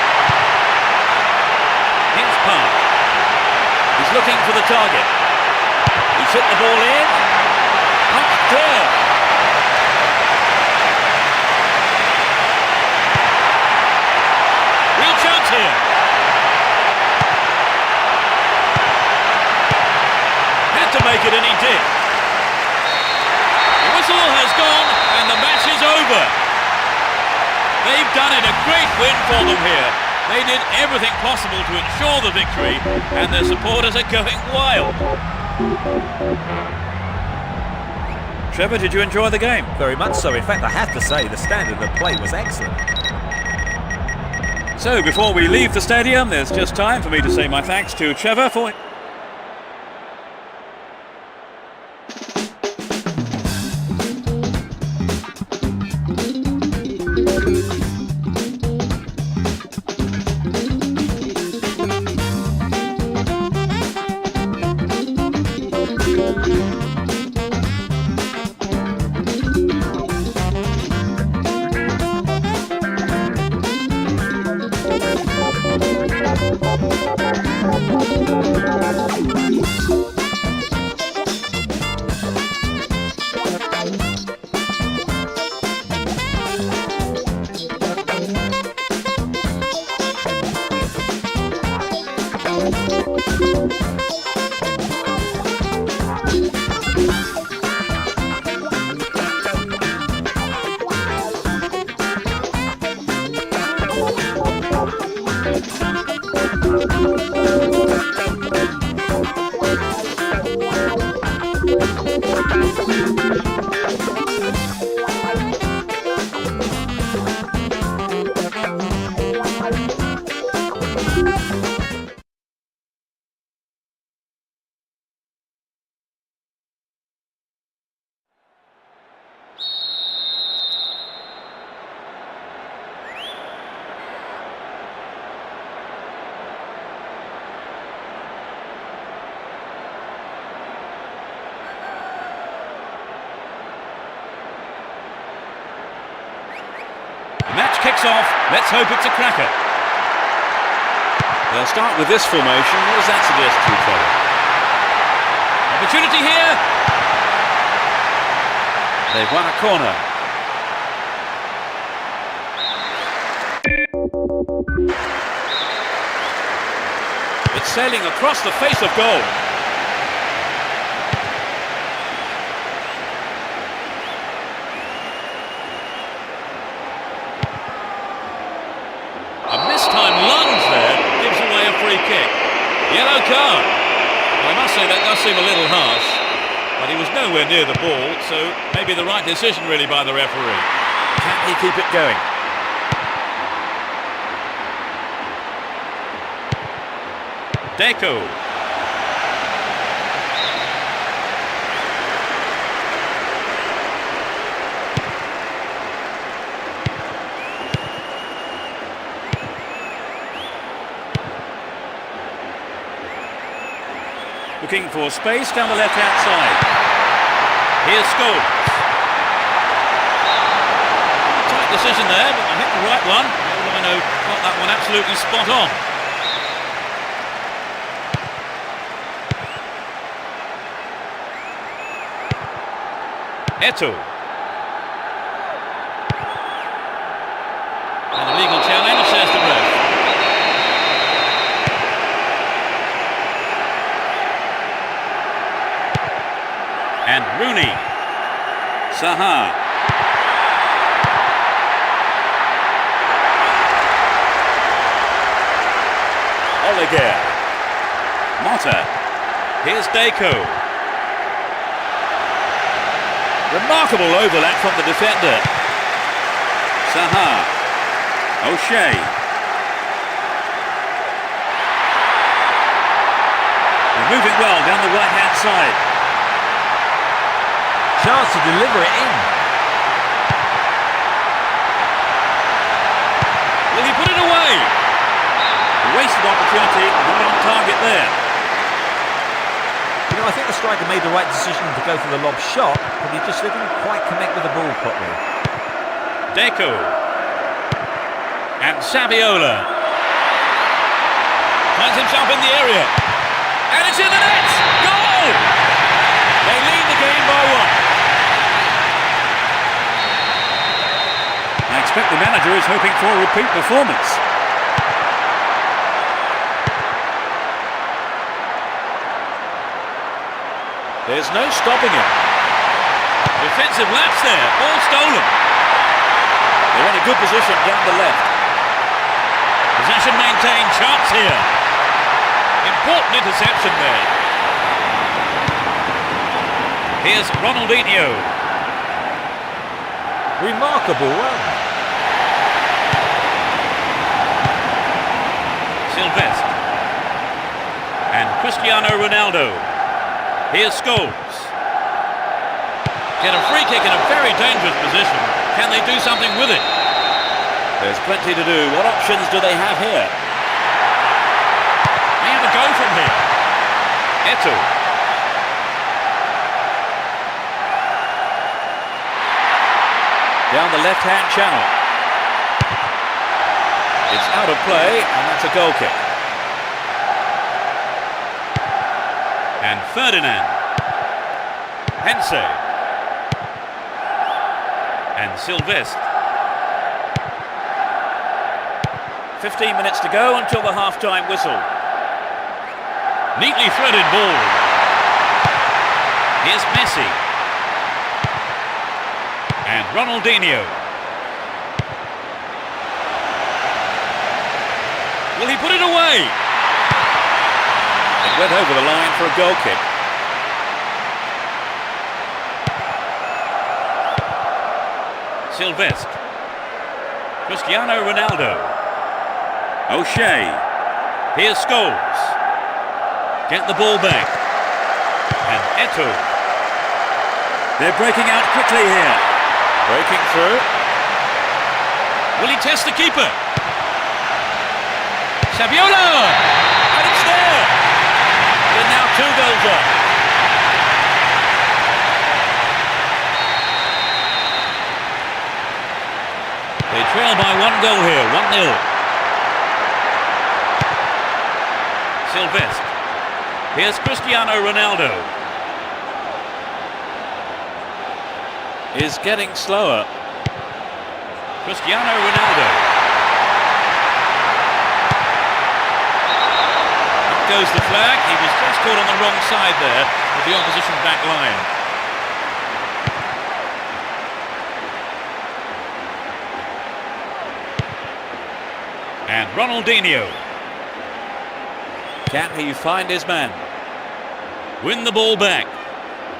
Kings Park. He's looking for the target. He's hit the ball in. Punched clear. Real chance here. Had to make it, and he did. The whistle has gone, and the match is over. They've done it. A great win for them here. They did everything possible to ensure the victory, and their supporters are going wild. Trevor, did you enjoy the game? Very much so. In fact, I have to say the standard of play was excellent. So, before we leave the stadium, there's just time for me to say my thanks to Trevor for... Match kicks off. Let's hope it's a cracker. They'll start with this formation. What does that suggest to you, Trevor? Opportunity here. They've won a corner. It's sailing across the face of goal. A mistimed lunge there gives away a free kick. Yellow card. Well, I must say that does seem a little harsh, but he was nowhere near the ball, so maybe the right decision really by the referee. Can he keep it going? Deco. Looking for space down the left-hand side. Here's Scholes. Tight decision there, but I think the right one. Rhino got that one absolutely spot on. Eto'o. And a legal challenge, says the ref. And Rooney. Saha. Oliger. Motta. Here's Deco. Remarkable overlap from the defender. Saha. O'Shea. They're moving well down the right-hand side. Chance to deliver it in. Will he put it away? A wasted opportunity, not on target there. You know, I think the striker made the right decision to go for the lob shot, but he just didn't quite connect with the ball properly. Deco. And Saviola. Finds himself in the area. And it's in the net! Goal! They lead the game by 1. I expect the manager is hoping for a repeat performance. There's no stopping him. Defensive lapse there, ball stolen. They're in a good position down the left. Possession maintained, chance here. Important interception there. Here's Ronaldinho. Remarkable run. Sylvestre. And Cristiano Ronaldo. Here's Scholes. Get a free kick in a very dangerous position. Can they do something with it? There's plenty to do. What options do they have here? They have a go from here. Eto'o. Down the left-hand channel. It's out of play, and that's a goal kick. And Ferdinand. Hense. And Sylvestre. 15 minutes to go until the half-time whistle. Neatly threaded ball. Here's Messi. And Ronaldinho. Will he put it away? It went over the line for a goal kick. Sylvestre. Cristiano Ronaldo. O'Shea. Here's Scholes. Get the ball back. And Eto'o. They're breaking out quickly here. Breaking through. Will he test the keeper? Saviola! And it's there! They're now 2 goals up. They trail by 1 goal here, 1-0. Sylvestre. Here's Cristiano Ronaldo. Is getting slower. Cristiano Ronaldo. Up goes the flag. He was just caught on the wrong side there of the opposition back line. And Ronaldinho. Can he find his man? Win the ball back.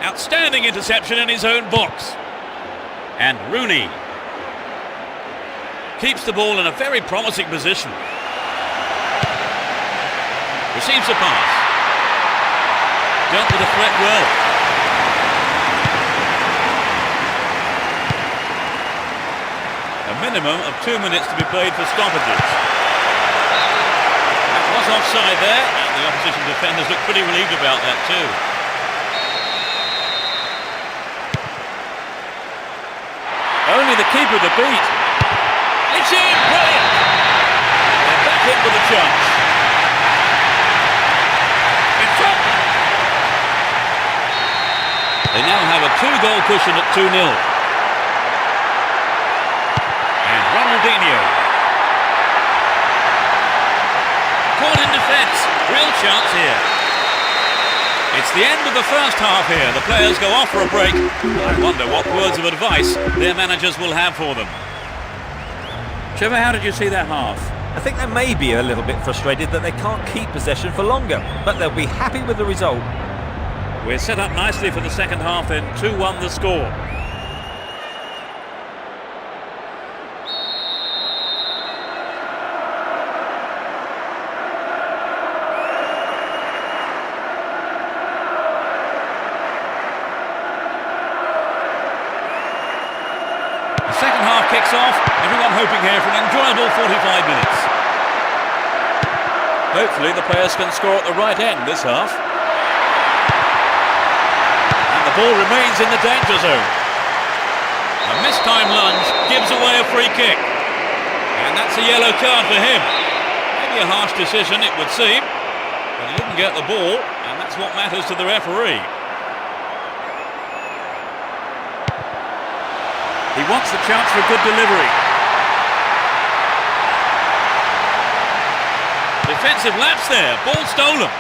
Outstanding interception in his own box. And Rooney keeps the ball in a very promising position. Receives a pass. Dealt with the threat well. A minimum of 2 minutes to be played for stoppages. That was offside there, and the opposition defenders look pretty relieved about that too. Only the keeper to beat. It's in! Brilliant! They're back in with a chance. In front! They now have a 2-goal cushion at 2-0. And Ronaldinho. Caught in defence. Real chance here. It's the end of the first half here. The players go off for a break. I wonder what words of advice their managers will have for them. Trevor, how did you see that half? I think they may be a little bit frustrated that they can't keep possession for longer, but they'll be happy with the result. We're set up nicely for the second half then. 2-1 the score. kicks off. Everyone hoping here for an enjoyable 45 minutes. Hopefully the players can score at the right end this half. And the ball remains in the danger zone. A mistimed lunge gives away a free kick. And that's a yellow card for him. Maybe a harsh decision, it would seem. But he didn't get the ball, and that's what matters to the referee. He wants the chance for a good delivery. Defensive lapse there, ball stolen.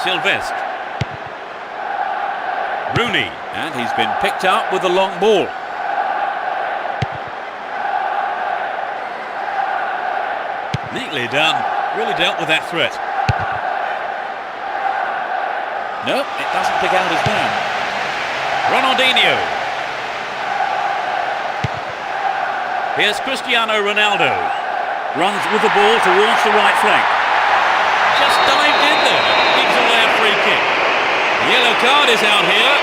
Sylvestre. Rooney. And he's been picked out with the long ball. Neatly done, really dealt with that threat. No, it doesn't pick out his man. Ronaldinho. Here's Cristiano Ronaldo. Runs with the ball towards the right flank. Just dived in there, gives away a free kick. The yellow card is out here.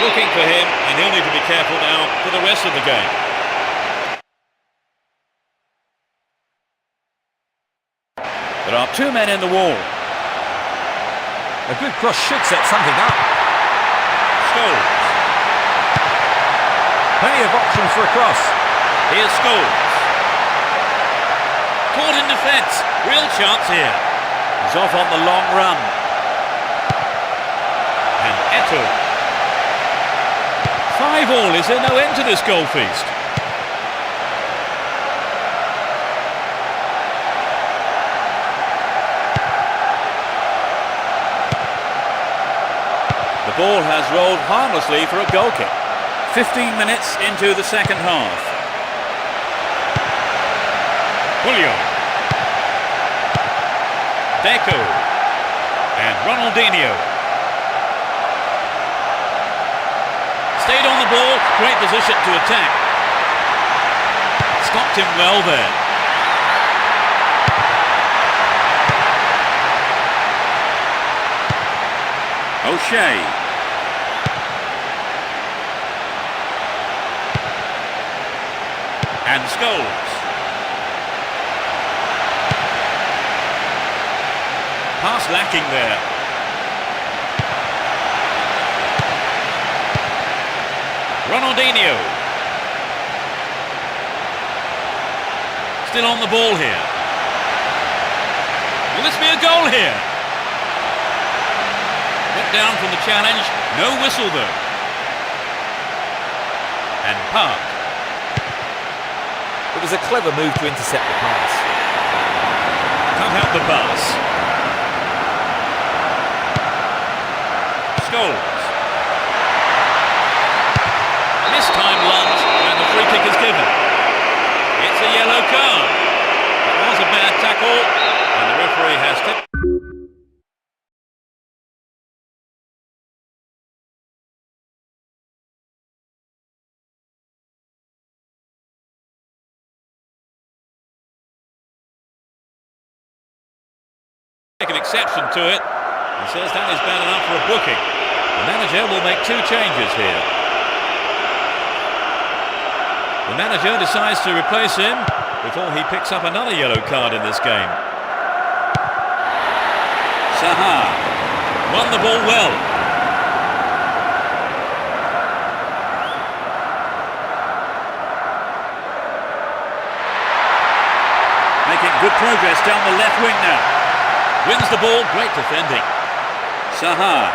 Booking for him, and he'll need to be careful now for the rest of the game. There are two men in the wall. A good cross should set something up. Scholes. Plenty of options for a cross. Here's Scholes. Caught in defence. Real chance here. He's off on the long run. And Eto'o. 5-5, is there no end to this goal feast? The ball has rolled harmlessly for a goal kick. 15 minutes into the second half. Julio. Deco. And Ronaldinho. Stayed on the ball, great position to attack. Stopped him well there. O'Shea. And Scholes. Pass lacking there. Ronaldinho. Still on the ball here. Will this be a goal here? Went down from the challenge. No whistle though. And Park. It was a clever move to intercept the pass. Cut out the pass. Scholes. Mistime lunge, and the free kick is given. It's a yellow card. It was a bad tackle, and the referee has taken exception to it. He says that is bad enough for a booking. The manager will make two changes here. The manager decides to replace him before he picks up another yellow card in this game. Saha. Won the ball well. Making good progress down the left wing now. Wins the ball, great defending. Saha.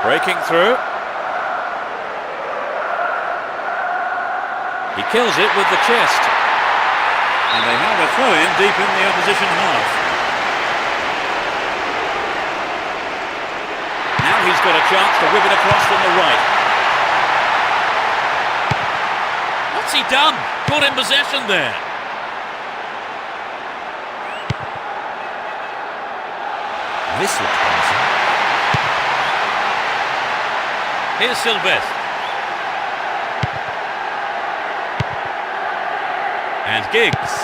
Breaking through. He kills it with the chest. And they have a throw-in deep in the opposition half. Now he's got a chance to whip it across from the right. What's he done? Caught in possession there. This looks promising. Here's Sylvestre. And Giggs.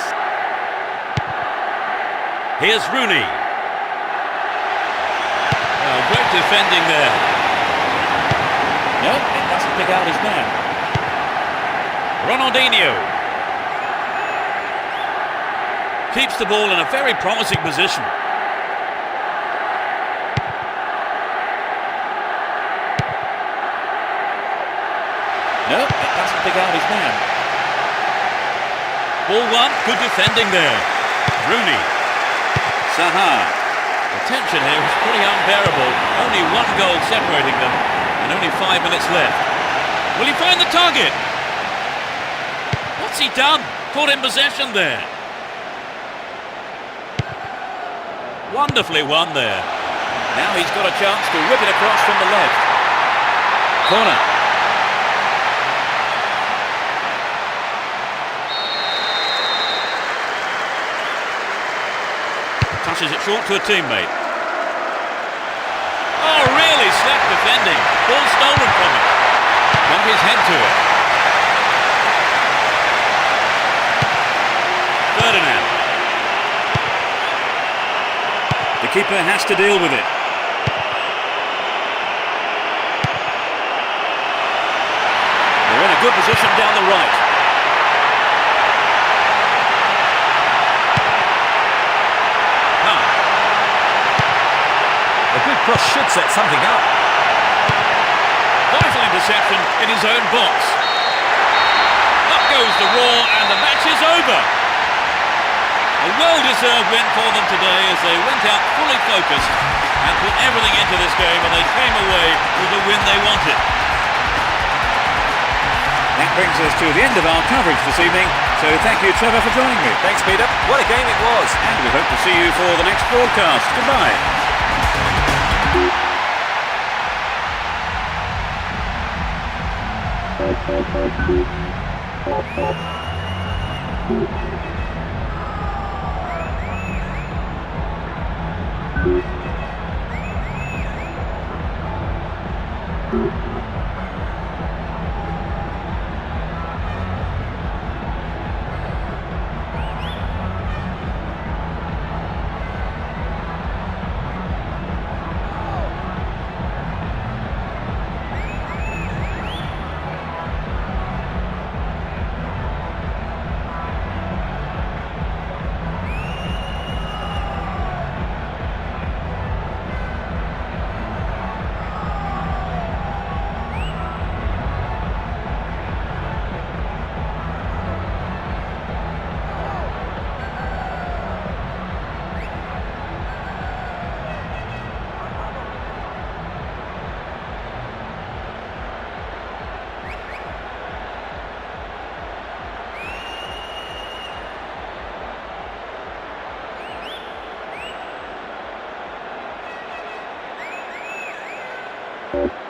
Here's Rooney. Oh, great defending there. No, it doesn't pick out his man. Ronaldinho keeps the ball in a very promising position. No, it doesn't pick out his man. Ball one, good defending there. Rooney. Saha. The tension here is pretty unbearable. Only one goal separating them and only 5 minutes left. Will he find the target? What's he done? Caught in possession there. Wonderfully won there. Now he's got a chance to whip it across from the left. Corner. Touches it short to a teammate. Oh, really slack defending. Ball stolen from him. Got his head to it. Ferdinand. The keeper has to deal with it. They're in a good position down the right. A good cross should set something up. Vital interception in his own box. Up goes the roar and the match is over. A well-deserved win for them today as they went out fully focused and put everything into this game, and they came away with the win they wanted. That brings us to the end of our coverage this evening, so thank you, Trevor, for joining me. Thanks, Peter. What a game it was. And we hope to see you for the next broadcast. Goodbye. You